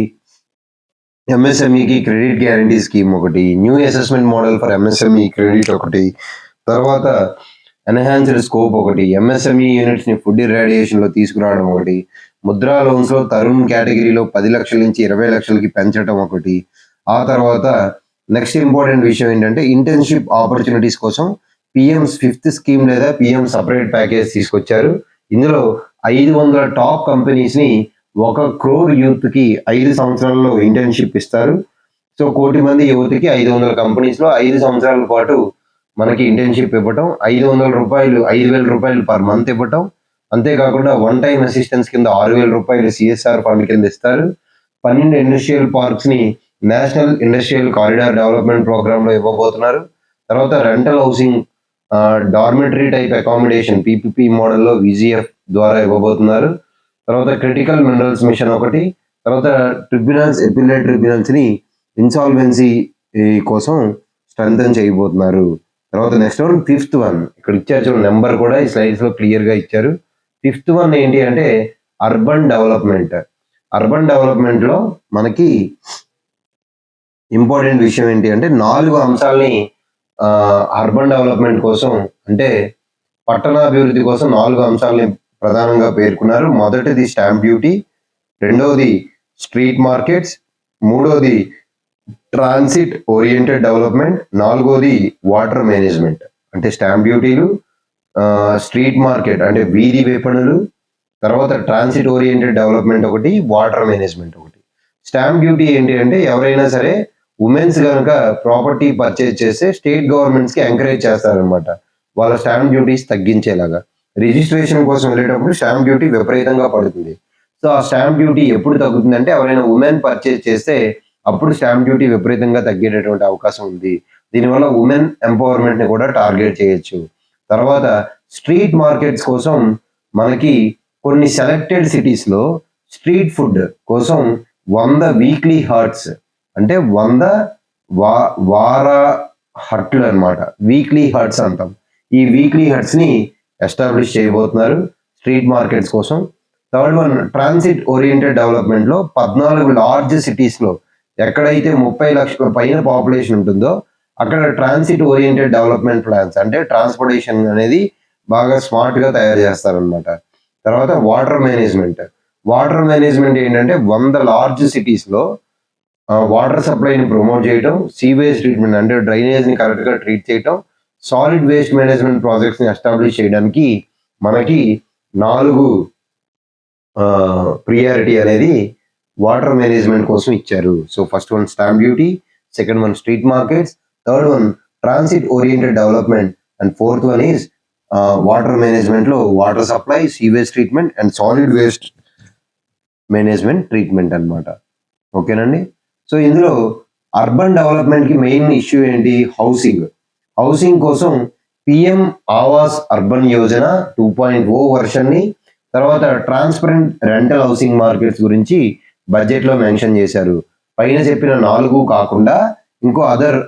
ఎంఎస్ఎంఈకి క్రెడిట్ గ్యారంటీ స్కీమ్ ఒకటి, new assessment model for MSME credit ఒకటి, తర్వాత ఎన్హాన్స్డ్ స్కోప్ ఒకటి, ఎంఎస్ఎంఈ యూనిట్స్ని ఫుడ్ ఇరాడియేషన్లో తీసుకురావడం ఒకటి, ముద్రా లోన్స్లో తరుణ్ కేటగిరీలో 10 లక్షల నుంచి 20 లక్షలకి పెంచడం ఒకటి. ఆ తర్వాత నెక్స్ట్ ఇంపార్టెంట్ విషయం ఏంటంటే ఇంటర్న్షిప్ ఆపర్చునిటీస్ కోసం పిఎంస్ 5th స్కీమ్ లేదా పిఎం సపరేట్ ప్యాకేజ్ తీసుకొచ్చారు. ఇందులో 500 టాప్ కంపెనీస్ని 1 crore యూత్కి 5 సంవత్సరాల్లో ఇంటర్న్షిప్ ఇస్తారు. సో 1 కోటి మంది యువతకి 500 కంపెనీస్లో 5 సంవత్సరాల పాటు మనకి ఇంటర్న్షిప్ ఇవ్వటం, 5,000 రూపాయలు పర్ మంత్ ఇవ్వటం. అంతేకాకుండా 1 టైం అసిస్టెన్స్ కింద 6,000 రూపాయలు సిఎస్ఆర్ ఫండ్ కింద ఇస్తారు. 12 ఇండస్ట్రియల్ పార్క్స్ని నేషనల్ ఇండస్ట్రియల్ కారిడార్ డెవలప్మెంట్ ప్రోగ్రాంలో ఇవ్వబోతున్నారు. తర్వాత rental housing dormitory type accommodation PPP మోడల్లో విజిఎఫ్ ద్వారా ఇవ్వబోతున్నారు. తర్వాత క్రిటికల్ మినరల్స్ మిషన్ ఒకటి, తర్వాత అపిలేట్ ట్రిబ్యునల్స్ని ఇన్సాల్వెన్సీ కోసం స్ట్రెంథన్ చేయబోతున్నారు. తర్వాత నెక్స్ట్ 5th వన్ ఇక్కడ ఇచ్చారు చూడండి, నెంబర్ కూడా ఈ స్లైడ్స్లో క్లియర్గా ఇచ్చారు. 5th వన్ ఏంటి అంటే అర్బన్ డెవలప్మెంట్లో మనకి ఇంపార్టెంట్ విషయం ఏంటి అంటే 4 అంశాలని అర్బన్ డెవలప్మెంట్ కోసం అంటే పట్టణాభివృద్ధి కోసం 4 అంశాలని ప్రధానంగా పేర్కొన్నారు. మొదటిది స్టాంప్ డ్యూటీ, రెండవది స్ట్రీట్ మార్కెట్స్, మూడవది ట్రాన్సిట్ ఓరియంటెడ్ డెవలప్మెంట్, నాలుగోది వాటర్ మేనేజ్మెంట్. అంటే స్టాంప్ డ్యూటీలు, స్ట్రీట్ మార్కెట్ అంటే వీధి విపణులు, తర్వాత ట్రాన్సిట్ ఓరియంటెడ్ డెవలప్మెంట్ ఒకటి, వాటర్ మేనేజ్మెంట్ ఒకటి. స్టాంప్ డ్యూటీ ఏంటి అంటే ఎవరైనా సరే ఉమెన్స్ కనుక ప్రాపర్టీ పర్చేజ్ చేస్తే స్టేట్ గవర్నమెంట్స్కి ఎంకరేజ్ చేస్తారనమాట, వాళ్ళ స్టాంప్ డ్యూటీస్ తగ్గించేలాగా. రిజిస్ట్రేషన్ కోసం వెళ్ళేటప్పుడు స్టాంప్ డ్యూటీ విపరీతంగా పడుతుంది. సో ఆ స్టాంప్ డ్యూటీ ఎప్పుడు తగ్గుతుందంటే ఎవరైనా ఉమెన్ పర్చేజ్ చేస్తే అప్పుడు స్టాంప్ డ్యూటీ విపరీతంగా తగ్గేటటువంటి అవకాశం ఉంది. దీనివల్ల ఉమెన్ ఎంపవర్మెంట్ని కూడా టార్గెట్ చేయొచ్చు. తర్వాత స్ట్రీట్ మార్కెట్స్ కోసం మనకి కొన్ని సెలెక్టెడ్ సిటీస్లో స్ట్రీట్ ఫుడ్ కోసం 100 వీక్లీ హర్ట్స్ అంటే 100 వార హట్లు అనమాట, వీక్లీ హర్ట్స్ అంటాం. ఈ వీక్లీ హర్ట్స్ని ఎస్టాబ్లిష్ చేయబోతున్నారు స్ట్రీట్ మార్కెట్స్ కోసం. థర్డ్ వన్ ట్రాన్సిట్ ఓరియంటెడ్ డెవలప్మెంట్లో 14 లార్జ్ సిటీస్లో ఎక్కడైతే 30 లక్షల పైన పాపులేషన్ ఉంటుందో అక్కడ ట్రాన్సిట్ ఓరియంటెడ్ డెవలప్మెంట్ ప్లాన్స్ అంటే ట్రాన్స్పోర్టేషన్ అనేది బాగా స్మార్ట్గా తయారు చేస్తారనమాట. తర్వాత వాటర్ మేనేజ్మెంట్ ఏంటంటే 100 లార్జ్ సిటీస్లో వాటర్ సప్లైని ప్రమోట్ చేయటం, సీవేజ్ ట్రీట్మెంట్ అంటే డ్రైనేజ్ని కరెక్ట్గా ట్రీట్ చేయటం, సాలిడ్ వేస్ట్ మేనేజ్మెంట్ ప్రాజెక్ట్స్ని ఎస్టాబ్లిష్ చేయడానికి మనకి 4 ప్రియారిటీ అనేది వాటర్ మేనేజ్మెంట్ కోసం ఇచ్చారు. So first one stamp duty, second one street markets, third one transit oriented development and fourth one is water మేనేజ్మెంట్లో water supply, sewage treatment and solid waste management treatment అనమాట. ఓకేనండి. So ఇందులో urban డెవలప్మెంట్కి main issue ఏంటి, housing కోసం PM Awas urban Yojana 2.0 వర్షన్ని, తర్వాత transparent rental housing markets గురించి బడ్జెట్లో మెన్షన్ చేశారు. పైన చెప్పిన 4 కాకుండా ఇంకో అదర్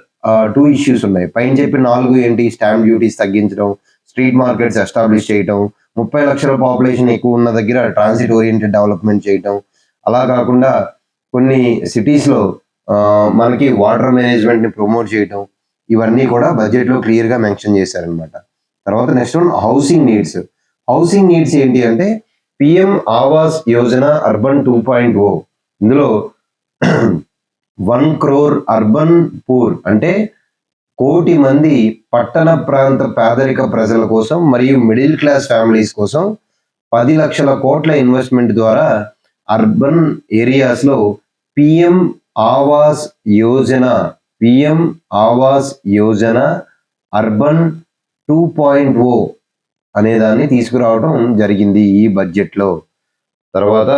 2 ఇష్యూస్ ఉన్నాయి. పైన చెప్పిన 4 ఏంటి, స్టాంప్ డ్యూటీస్ తగ్గించడం, స్ట్రీట్ మార్కెట్స్ ఎస్టాబ్లిష్ చేయటం, 30 లక్షల పాపులేషన్ ఎక్కువ ఉన్న దగ్గర ట్రాన్సిట్ ఓరియంటెడ్ డెవలప్మెంట్ చేయటం, అలా కాకుండా కొన్ని సిటీస్లో మనకి వాటర్ మేనేజ్మెంట్ని ప్రమోట్ చేయటం, ఇవన్నీ కూడా బడ్జెట్లో క్లియర్గా మెన్షన్ చేశారనమాట. తర్వాత నెక్స్ట్ వన్ హౌసింగ్ నీడ్స్ ఏంటి అంటే పిఎం ఆవాస్ యోజన అర్బన్ 2.0. ఇందులో 1 crore అర్బన్ పూర్ అంటే 1 కోటి మంది పట్టణ ప్రాంత పేదరిక ప్రజల కోసం మరియు మిడిల్ క్లాస్ ఫ్యామిలీస్ కోసం 10 లక్షల కోట్ల ఇన్వెస్ట్మెంట్ ద్వారా అర్బన్ ఏరియాస్లో పిఎం ఆవాస్ యోజన అర్బన్ 2.0 అనే దాన్ని తీసుకురావడం జరిగింది ఈ బడ్జెట్లో. తర్వాత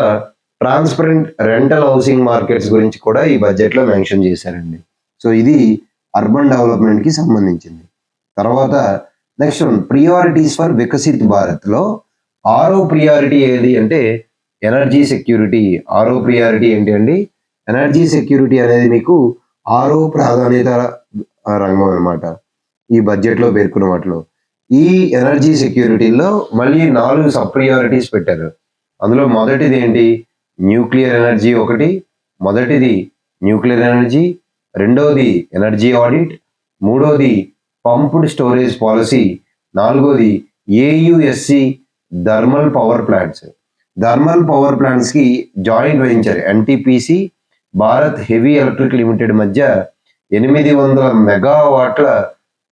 ట్రాన్స్పరెంట్ రెంటల్ హౌసింగ్ మార్కెట్స్ గురించి కూడా ఈ బడ్జెట్లో మెన్షన్ చేశారండి. సో ఇది అర్బన్ డెవలప్మెంట్కి సంబంధించింది. తర్వాత next one priorities for Viksit భారత్లో 6వ ప్రియారిటీ ఏది అంటే ఎనర్జీ సెక్యూరిటీ. 6వ ప్రియారిటీ ఏంటి అండి? ఎనర్జీ సెక్యూరిటీ అనేది మీకు 6వ ప్రాధాన్యత రంగం అనమాట ఈ బడ్జెట్లో పేర్కొన్న వాటిలో. ఈ ఎనర్జీ సెక్యూరిటీలో మళ్ళీ 4 సబ్ ప్రియారిటీస్ పెట్టారు. అందులో మొదటిది ఏంటి? న్యూక్లియర్ ఎనర్జీ ఒకటి, మొదటిది న్యూక్లియర్ ఎనర్జీ, రెండోది ఎనర్జీ ఆడిట్, మూడోది పంప్డ్ స్టోరేజ్ పాలసీ, నాలుగోది AUSC thermal power plants. Thermal power ప్లాంట్స్కి joint venture NTPC Bharat heavy electric limited మధ్య 800 మెగావాట్ల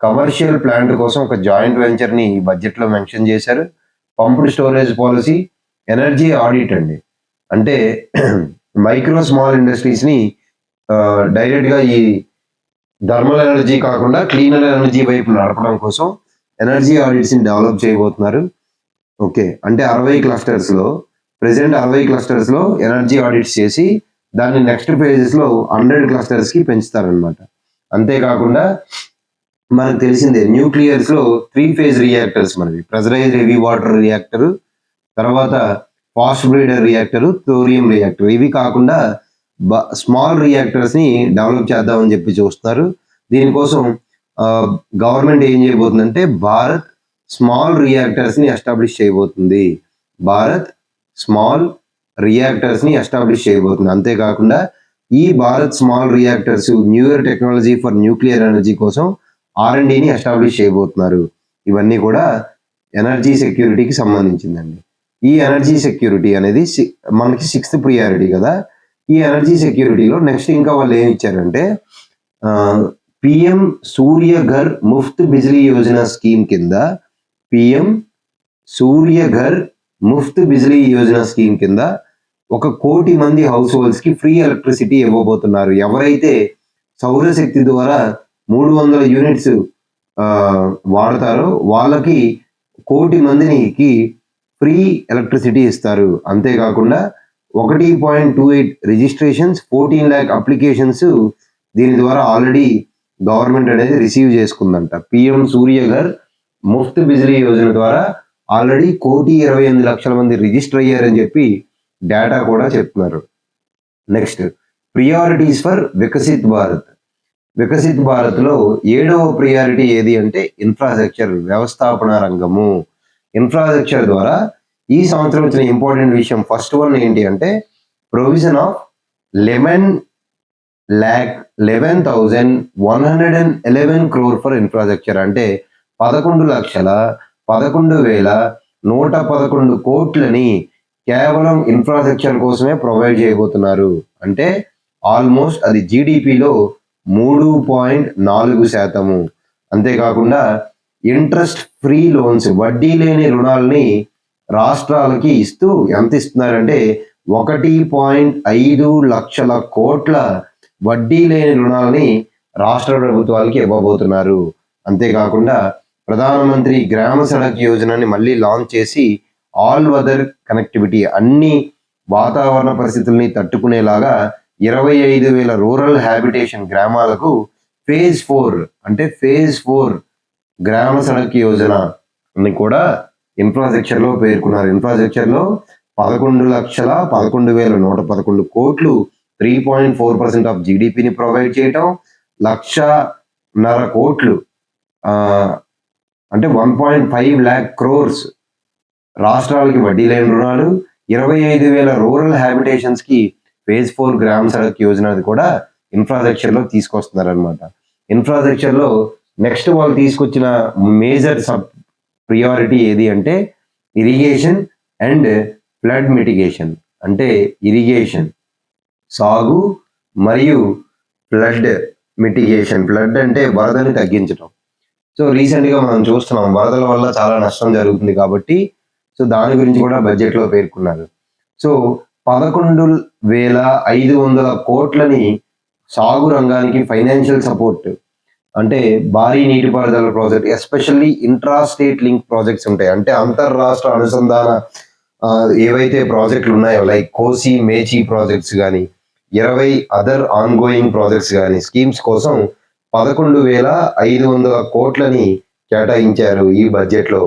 కమర్షియల్ ప్లాంట్ కోసం ఒక జాయింట్ వెంచర్ని ఈ బడ్జెట్లో మెన్షన్ చేశారు. Pumped storage policy, energy audit అండి, అంటే మైక్రో స్మాల్ ఇండస్ట్రీస్ని డైరెక్ట్గా ఈ థర్మల్ ఎనర్జీ కాకుండా క్లీనర్ ఎనర్జీ వైపు నడపడం కోసం ఎనర్జీ ఆడిట్స్ని డెవలప్ చేయబోతున్నారు. ఓకే, అంటే 60 క్లస్టర్స్లో ప్రెసెంట్ 60 క్లస్టర్స్లో ఎనర్జీ ఆడిట్స్ చేసి దాన్ని నెక్స్ట్ ఫేజెస్లో 100 క్లస్టర్స్కి పెంచుతారనమాట. అంతేకాకుండా మనకు తెలిసిందే న్యూక్లియర్స్లో 3 ఫేజ్ రియాక్టర్స్ మనవి, ప్రెజరైజ్డ్ హెవీ వాటర్ రియాక్టర్, తర్వాత fast breeder reactor, thorium reactor. ఇవి కాకుండా స్మాల్ రియాక్టర్స్ని డెవలప్ చేద్దామని చెప్పి చూస్తున్నారు. దీనికోసం గవర్నమెంట్ ఏం చేయబోతుందంటే భారత్ స్మాల్ రియాక్టర్స్ని ఎస్టాబ్లిష్ చేయబోతుంది. భారత్ స్మాల్ రియాక్టర్స్ని ఎస్టాబ్లిష్ చేయబోతుంది. అంతేకాకుండా ఈ Bharat small reactors newer technology for nuclear energy కోసం R&Dని ఎస్టాబ్లిష్ చేయబోతున్నారు. ఇవన్నీ కూడా ఎనర్జీ సెక్యూరిటీకి సంబంధించిందండి. ఈ ఎనర్జీ సెక్యూరిటీ అనేది మనకి 6th ప్రియారిటీ కదా. ఈ ఎనర్జీ సెక్యూరిటీలో నెక్స్ట్ ఇంకా వాళ్ళు ఏమి ఇచ్చారంటే పిఎం సూర్యఘర్ ముఫ్త్ బిజ్లీ యోజన స్కీమ్ కింద, పిఎం సూర్యఘర్ ముఫ్త్ బిజ్లీ యోజన స్కీమ్ కింద 1 కోటి మంది హౌస్ హోల్డ్స్కి ఫ్రీ ఎలక్ట్రిసిటీ ఇవ్వబోతున్నారు. ఎవరైతే సౌరశక్తి ద్వారా 300 యూనిట్స్ వాడతారో వాళ్ళకి 1 కోటి మందికి ఫ్రీ ఎలక్ట్రిసిటీ ఇస్తారు. అంతేకాకుండా 1.28 రిజిస్ట్రేషన్స్, 14 lakh అప్లికేషన్స్ దీని ద్వారా ఆల్రెడీ గవర్నమెంట్ అనేది రిసీవ్ చేసుకుందంట. పిఎం సూర్యఘర్ ముఫ్త్ బిజ్లీ యోజన ద్వారా ఆల్రెడీ 1,28,00,000 మంది రిజిస్టర్ అయ్యారని చెప్పి డేటా కూడా చెప్తున్నారు. Next priorities for Viksit Bharat. Viksit భారత్లో 7వ ప్రియారిటీ ఏది అంటే ఇన్ఫ్రాస్ట్రక్చర్, వ్యవస్థాపన రంగము. ఇన్ఫ్రాస్ట్రక్చర్ ద్వారా ఈ సంవత్సరం వచ్చిన ఇంపార్టెంట్ విషయం ఫస్ట్ వన్ ఏంటి అంటే provision of 11,111 crore for infrastructure. అంటే 11,11,111 కోట్లని కేవలం ఇన్ఫ్రాస్ట్రక్చర్ కోసమే ప్రొవైడ్ చేయబోతున్నారు. అంటే ఆల్మోస్ట్ అది జీడిపిలో 3.4%. అంతేకాకుండా ఇంట్రెస్ట్ ఫ్రీ లోన్స్, వడ్డీ లేని రుణాలని రాష్ట్రాలకి ఇస్తూ ఎంత ఇస్తున్నారంటే 1.5 లక్షల కోట్ల వడ్డీ లేని రుణాలని రాష్ట్ర ప్రభుత్వాలకి ఇవ్వబోతున్నారు. అంతేకాకుండా ప్రధానమంత్రి గ్రామ సడక్ యోజనని మళ్ళీ లాంచ్ చేసి ఆల్ వెదర్ కనెక్టివిటీ, అన్ని వాతావరణ పరిస్థితుల్ని తట్టుకునేలాగా 25,000 రూరల్ హ్యాబిటేషన్ గ్రామాలకు ఫేజ్ 4 అంటే ఫేజ్ 4 గ్రామ సడక్ యోజన అని కూడా ఇన్ఫ్రాస్ట్రక్చర్లో పేర్కొన్నారు. ఇన్ఫ్రాస్ట్రక్చర్లో 11,11,111 కోట్లు, 3.4% ఆఫ్ జీడిపిని ప్రొవైడ్ చేయటం, 1,50,000 కోట్లు అంటే 1.5 lakh crores రాష్ట్రాలకి వడ్డీ లేని రుణాలు, 25,000 రూరల్ హ్యాబిటేషన్స్కి ఫేజ్ 4 గ్రామ సడక్ యోజన కూడా ఇన్ఫ్రాస్ట్రక్చర్లో తీసుకొస్తున్నారనమాట. ఇన్ఫ్రాస్ట్రక్చర్లో నెక్స్ట్ వాళ్ళు తీసుకొచ్చిన మేజర్ సబ్ ప్రియారిటీ ఏది అంటే ఇరిగేషన్ అండ్ ఫ్లడ్ మిటిగేషన్. అంటే ఇరిగేషన్ సాగు మరియు ఫ్లడ్ మిటిగేషన్. ఫ్లడ్ అంటే వరదని తగ్గించడం. సో రీసెంట్గా మనం చూస్తున్నాం వరదల వల్ల చాలా నష్టం జరుగుతుంది కాబట్టి సో దాని గురించి కూడా బడ్జెట్లో పేర్కొన్నారు. సో 11,500 కోట్లని సాగు రంగానికి ఫైనాన్షియల్ సపోర్ట్, అంటే భారీ నీటిపారుదల project, especially intra state link projects ఉంటాయి, అంటే అంతర్రాష్ట్ర అనుసంధాన ఏవైతే ప్రాజెక్టులు ఉన్నాయో లైక్ కోసి మేచి ప్రాజెక్ట్స్ కానీ 20 అదర్ ఆన్ గోయింగ్ ప్రాజెక్ట్స్ కానీ స్కీమ్స్ కోసం 11,500 కోట్లని కేటాయించారు ఈ బడ్జెట్లో.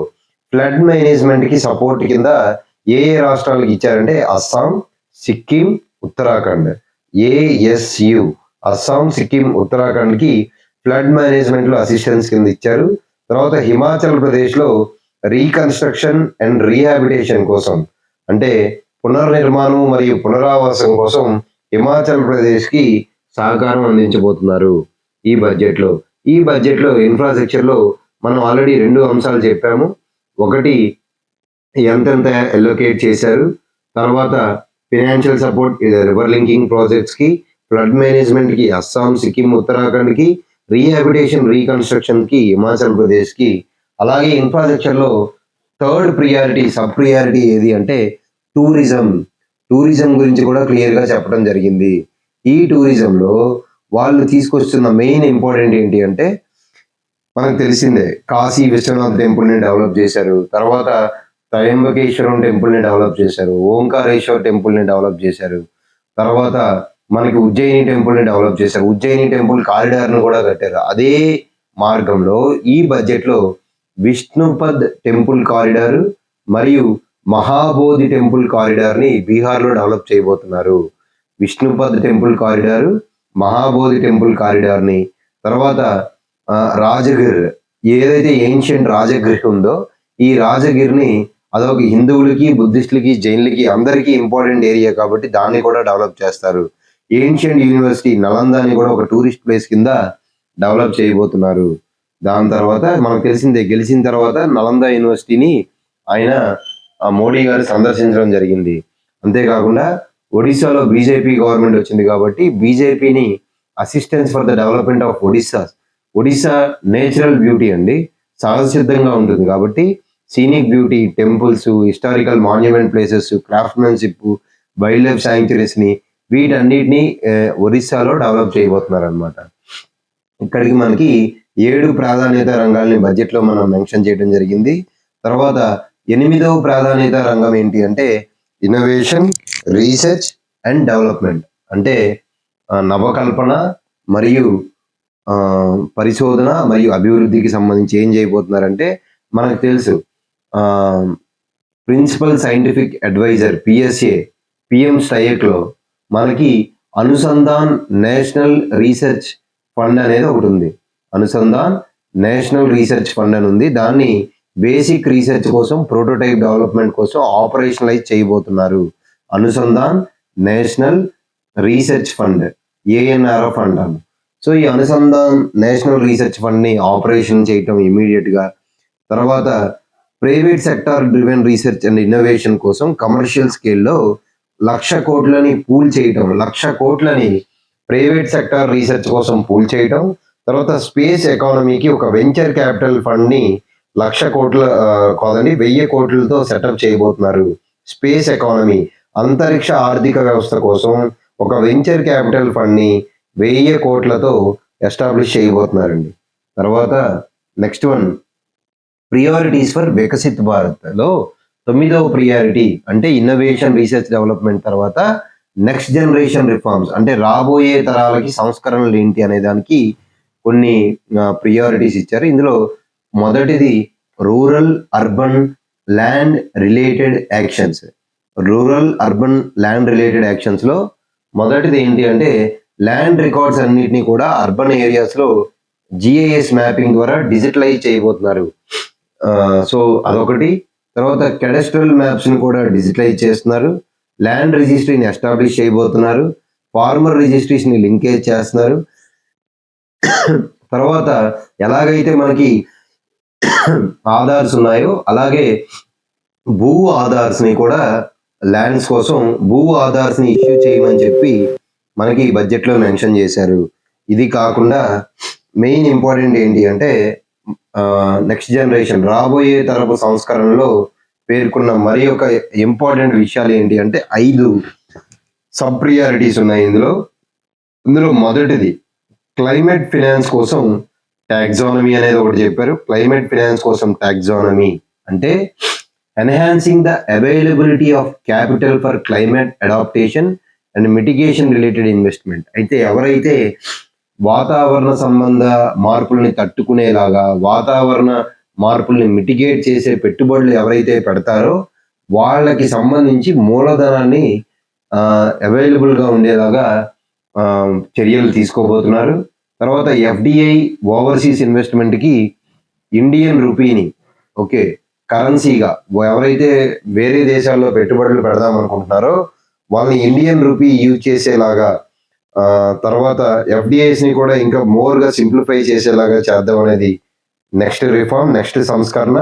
ఫ్లడ్ మేనేజ్మెంట్ కి సపోర్ట్ కింద ఏ రాష్ట్రాలకు ఇచ్చారంటే అస్సాం, సిక్కిం, ఉత్తరాఖండ్. ASU అస్సాం, సిక్కిం, ఉత్తరాఖండ్ కి ఫ్లడ్ మేనేజ్మెంట్ లో అసిస్టెన్స్ కింద ఇచ్చారు. తర్వాత హిమాచల్ ప్రదేశ్ లో రీకన్స్ట్రక్షన్ అండ్ రీహాబిటేషన్ కోసం, అంటే పునర్నిర్మాణం మరియు పునరావాసం కోసం హిమాచల్ ప్రదేశ్ కి సహకారం అందించబోతున్నారు ఈ బడ్జెట్లో. ఈ బడ్జెట్లో ఇన్ఫ్రాస్ట్రక్చర్ లో మనం ఆల్రెడీ 2 అంశాలు చెప్పాము. ఒకటి ఎంతెంత అలొకేట్ చేశారు, తర్వాత financial support river linking projects కి, ఫ్లడ్ మేనేజ్మెంట్ కి అస్సాం, సిక్కిం, ఉత్తరాఖండ్ కి, రీహాబిటేషన్ రీకన్స్ట్రక్షన్ కి హిమాచల్ ప్రదేశ్ కి. అలాగే ఇన్ఫ్రాస్ట్రక్చర్ లో థర్డ్ ప్రియారిటీ, సబ్ ప్రియారిటీ ఏది అంటే టూరిజం. టూరిజం గురించి కూడా క్లియర్ గా చెప్పడం జరిగింది. ఈ టూరిజంలో వాళ్ళు తీసుకొస్తున్న మెయిన్ ఇంపార్టెంట్ ఏంటి అంటే మనకు తెలిసిందే, కాశీ విశ్వనాథ్ టెంపుల్ ని డెవలప్ చేశారు, తర్వాత త్రయంబకేశ్వరం టెంపుల్ ని డెవలప్ చేశారు, ఓంకారేశ్వర్ టెంపుల్ ని డెవలప్ చేశారు, తర్వాత మనకి ఉజ్జయిని టెంపుల్ ని డెవలప్ చేశారు, ఉజ్జయిని టెంపుల్ కారిడార్ ను కూడా కట్టారు. అదే మార్గంలో ఈ బడ్జెట్ లో విష్ణుపద్ టెంపుల్ కారిడార్ మరియు మహాబోధి టెంపుల్ కారిడార్ ని బీహార్ లో డెవలప్ చేయబోతున్నారు. Vishnupad temple corridor, Mahabodhi temple corridor ని, తర్వాత రాజగిర్, ఏదైతే ఏన్షియంట్ రాజగిర్ ఉందో ఈ రాజగిరిని అదొక హిందువులకి, బుద్ధిస్టులకి, జైన్లకి అందరికీ ఇంపార్టెంట్ ఏరియా కాబట్టి దాన్ని కూడా డెవలప్ చేస్తారు. ఏన్షియంట్ యూనివర్సిటీ నలందాని కూడా ఒక టూరిస్ట్ ప్లేస్ కింద డెవలప్ చేయబోతున్నారు. దాని తర్వాత మనకు తెలిసిందే, గెలిచిన తర్వాత నలంద యూనివర్సిటీని ఆయన మోడీ గారు సందర్శించడం జరిగింది. అంతేకాకుండా ఒడిశాలో బీజేపీ గవర్నమెంట్ వచ్చింది కాబట్టి బీజేపీని assistance for the development of Odisha natural beauty అండి, సహజ సిద్ధంగా ఉంటుంది కాబట్టి scenic beauty, temples, historical monument places, craftsmanship, wild life sanctuaries ని వీటన్నిటిని ఒరిస్సాలో డెవలప్ చేయబోతున్నారు అనమాట. ఇక్కడికి మనకి 7 ప్రాధాన్యత రంగాల్ని బడ్జెట్ లో మనం మెన్షన్ చేయడం జరిగింది. తర్వాత 8వ ప్రాధాన్యత రంగం ఏంటి అంటే ఇన్నోవేషన్, రీసెర్చ్ అండ్ డెవలప్మెంట్, అంటే నవకల్పన మరియు పరిశోధన మరియు అభివృద్ధికి సంబంధించి ఏం చేయబోతున్నారంటే మనకు తెలుసు, principal scientific adviser PSA PM స్టైక్ లో మనకి అనుసంధాన్ నేషనల్ రీసెర్చ్ ఫండ్ అనేది ఒకటి ఉంది. అనుసంధాన్ నేషనల్ రీసెర్చ్ ఫండ్ అని ఉంది. దాన్ని బేసిక్ రీసెర్చ్ కోసం, ప్రోటోటైప్ డెవలప్మెంట్ కోసం ఆపరేషనలైజ్ చేయబోతున్నారు. Anusandhan national research fund, ANRF అంటాము. సో ఈ అనుసంధాన్ నేషనల్ రీసెర్చ్ ఫండ్ ని ఆపరేషన్ చేయటం ఇమీడియట్ గా. తర్వాత private sector driven research and innovation కోసం కమర్షియల్ స్కేల్లో 1,00,000 కోట్లని పూల్ చేయటం, 1,00,000 కోట్లని ప్రైవేట్ సెక్టార్ రీసెర్చ్ కోసం పూల్ చేయటం. తర్వాత స్పేస్ ఎకానమీకి ఒక వెంచర్ క్యాపిటల్ ఫండ్ ని 1,00,000 కోట్ల కాదండి 1,000 కోట్లతో సెటప్ చేయబోతున్నారు. స్పేస్ ఎకానమీ, అంతరిక్ష ఆర్థిక వ్యవస్థ కోసం ఒక వెంచర్ క్యాపిటల్ ఫండ్ ని 1,000 కోట్లతో ఎస్టాబ్లిష్ చేయబోతున్నారండి. తర్వాత next one, priorities for Viksit Bharat లో 9వ ప్రియారిటీ అంటే ఇన్నోవేషన్, రీసెర్చ్, డెవలప్మెంట్ తర్వాత నెక్స్ట్ జనరేషన్ రిఫార్మ్స్, అంటే రాబోయే తరాలకి సంస్కరణలు ఏంటి అనే దానికి కొన్ని ప్రియారిటీస్ ఇచ్చారు. ఇందులో మొదటిది rural urban land related actions. Rural urban land related actions లో మొదటిది ఏంటి అంటే ల్యాండ్ రికార్డ్స్ అన్నిటినీ కూడా అర్బన్ ఏరియాస్ లో GIS మ్యాపింగ్ ద్వారా డిజిటలైజ్ చేయబోతున్నారు. సో అదొకటి. తర్వాత కెడస్ట్రల్ మ్యాప్స్ ని కూడా డిజిటలైజ్ చేస్తున్నారు. ల్యాండ్ రిజిస్ట్రీని ఎస్టాబ్లిష్ చేయబోతున్నారు. ఫార్మర్ రిజిస్ట్రీస్ ని లింకేజ్ చేస్తున్నారు. తర్వాత ఎలాగైతే మనకి ఆధార్స్ ఉన్నాయో అలాగే భూ ఆధార్స్ ని కూడా ల్యాండ్స్ కోసం భూ ఆధార్స్ ని ఇష్యూ చేయమని చెప్పి మనకి బడ్జెట్ లో మెన్షన్ చేశారు. ఇది కాకుండా మెయిన్ ఇంపార్టెంట్ ఏంటి అంటే నెక్స్ట్ జనరేషన్, రాబోయే తరపు సంస్కరణలో పేర్కొన్న మరి ఒక ఇంపార్టెంట్ విషయాలు ఏంటి అంటే 5 సబ్ ప్రియారిటీస్ ఉన్నాయి ఇందులో మొదటిది క్లైమేట్ ఫినాన్స్ కోసం టాక్సానమీ అనేది ఒకటి చెప్పారు. క్లైమేట్ ఫినాన్స్ కోసం టాక్సానమీ అంటే enhancing the availability of capital for climate adaptation and mitigation related investment. అయితే ఎవరైతే వాతావరణ సంబంధ మార్పుల్ని తట్టుకునేలాగా, వాతావరణ మార్పుల్ని మిటిగేట్ చేసే పెట్టుబడులు ఎవరైతే పెడతారో వాళ్ళకి సంబంధించి మూలధనాన్ని అవైలబుల్గా ఉండేలాగా చర్యలు తీసుకోబోతున్నారు. తర్వాత ఎఫ్డిఐ ఓవర్సీస్ ఇన్వెస్ట్మెంట్కి ఇండియన్ రూపీని కరెన్సీగా ఎవరైతే వేరే దేశాల్లో పెట్టుబడులు పెడదాం అనుకుంటున్నారో వాళ్ళని ఇండియన్ రూపీ యూజ్ చేసేలాగా, తర్వాత ఎఫ్డిఐస్ని కూడా ఇంకా మోర్గా సింప్లిఫై చేసేలాగా చేద్దాం అనేది నెక్స్ట్ రిఫార్మ్, నెక్స్ట్ సంస్కరణ.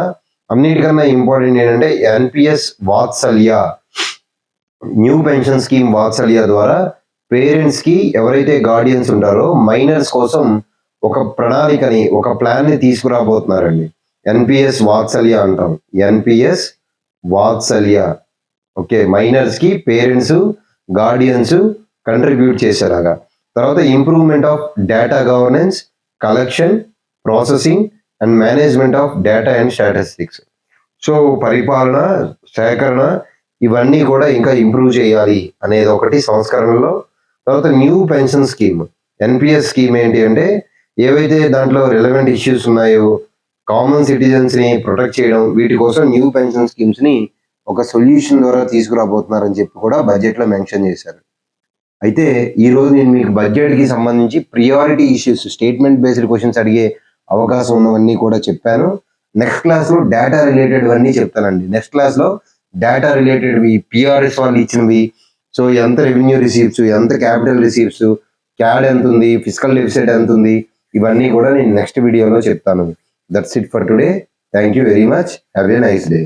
అన్నిటికన్నా ఇంపార్టెంట్ ఏంటంటే ఎన్పిఎస్ వాత్సల్య, న్యూ పెన్షన్ స్కీమ్ వాత్సల్య ద్వారా పేరెంట్స్కి ఎవరైతే గార్డియన్స్ ఉంటారో మైనర్స్ కోసం ఒక ప్రణాళికని, ఒక ప్లాన్ని తీసుకురాబోతున్నారండి. ఎన్పిఎస్ వాత్సల్య అంటాం, ఎన్పిఎస్ వాత్సల్య. మైనర్స్కి పేరెంట్స్, గార్డియన్స్ కంట్రిబ్యూట్ చేసేలాగా. తర్వాత improvement of data governance, collection, processing and management of data and statistics. So పరిపాలన, సేకరణ ఇవన్నీ కూడా ఇంకా ఇంప్రూవ్ చేయాలి అనేది ఒకటి సంస్కరణలో. తర్వాత new pension scheme, NPS scheme ఏంటి అంటే ఏవైతే దాంట్లో రిలవెంట్ ఇష్యూస్ ఉన్నాయో, కామన్ సిటిజన్స్ని ప్రొటెక్ట్ చేయడం, వీటి కోసం న్యూ పెన్షన్ స్కీమ్స్ని ఒక సొల్యూషన్ ద్వారా తీసుకురాబోతున్నారని చెప్పి కూడా బడ్జెట్లో మెన్షన్ చేశారు. అయితే ఈరోజు నేను మీకు బడ్జెట్కి సంబంధించి priority issues, statement based questions అడిగే అవకాశం ఉన్నవన్నీ కూడా చెప్పాను. నెక్స్ట్ క్లాస్లో డేటా రిలేటెడ్ అన్నీ చెప్తానండి. నెక్స్ట్ క్లాస్లో డేటా రిలేటెడ్వి, పిఆర్ఎస్ వాళ్ళు ఇచ్చినవి, సో ఎంత రెవెన్యూ రిసీప్ట్స్, ఎంత క్యాపిటల్ రిసీప్ట్స్, క్యాడ్ ఎంత ఉంది, ఫిజికల్ డెఫిసిట్ ఎంత ఉంది, ఇవన్నీ కూడా నేను నెక్స్ట్ వీడియోలో చెప్తాను. That's it for today. Thank you very much. Have a nice day.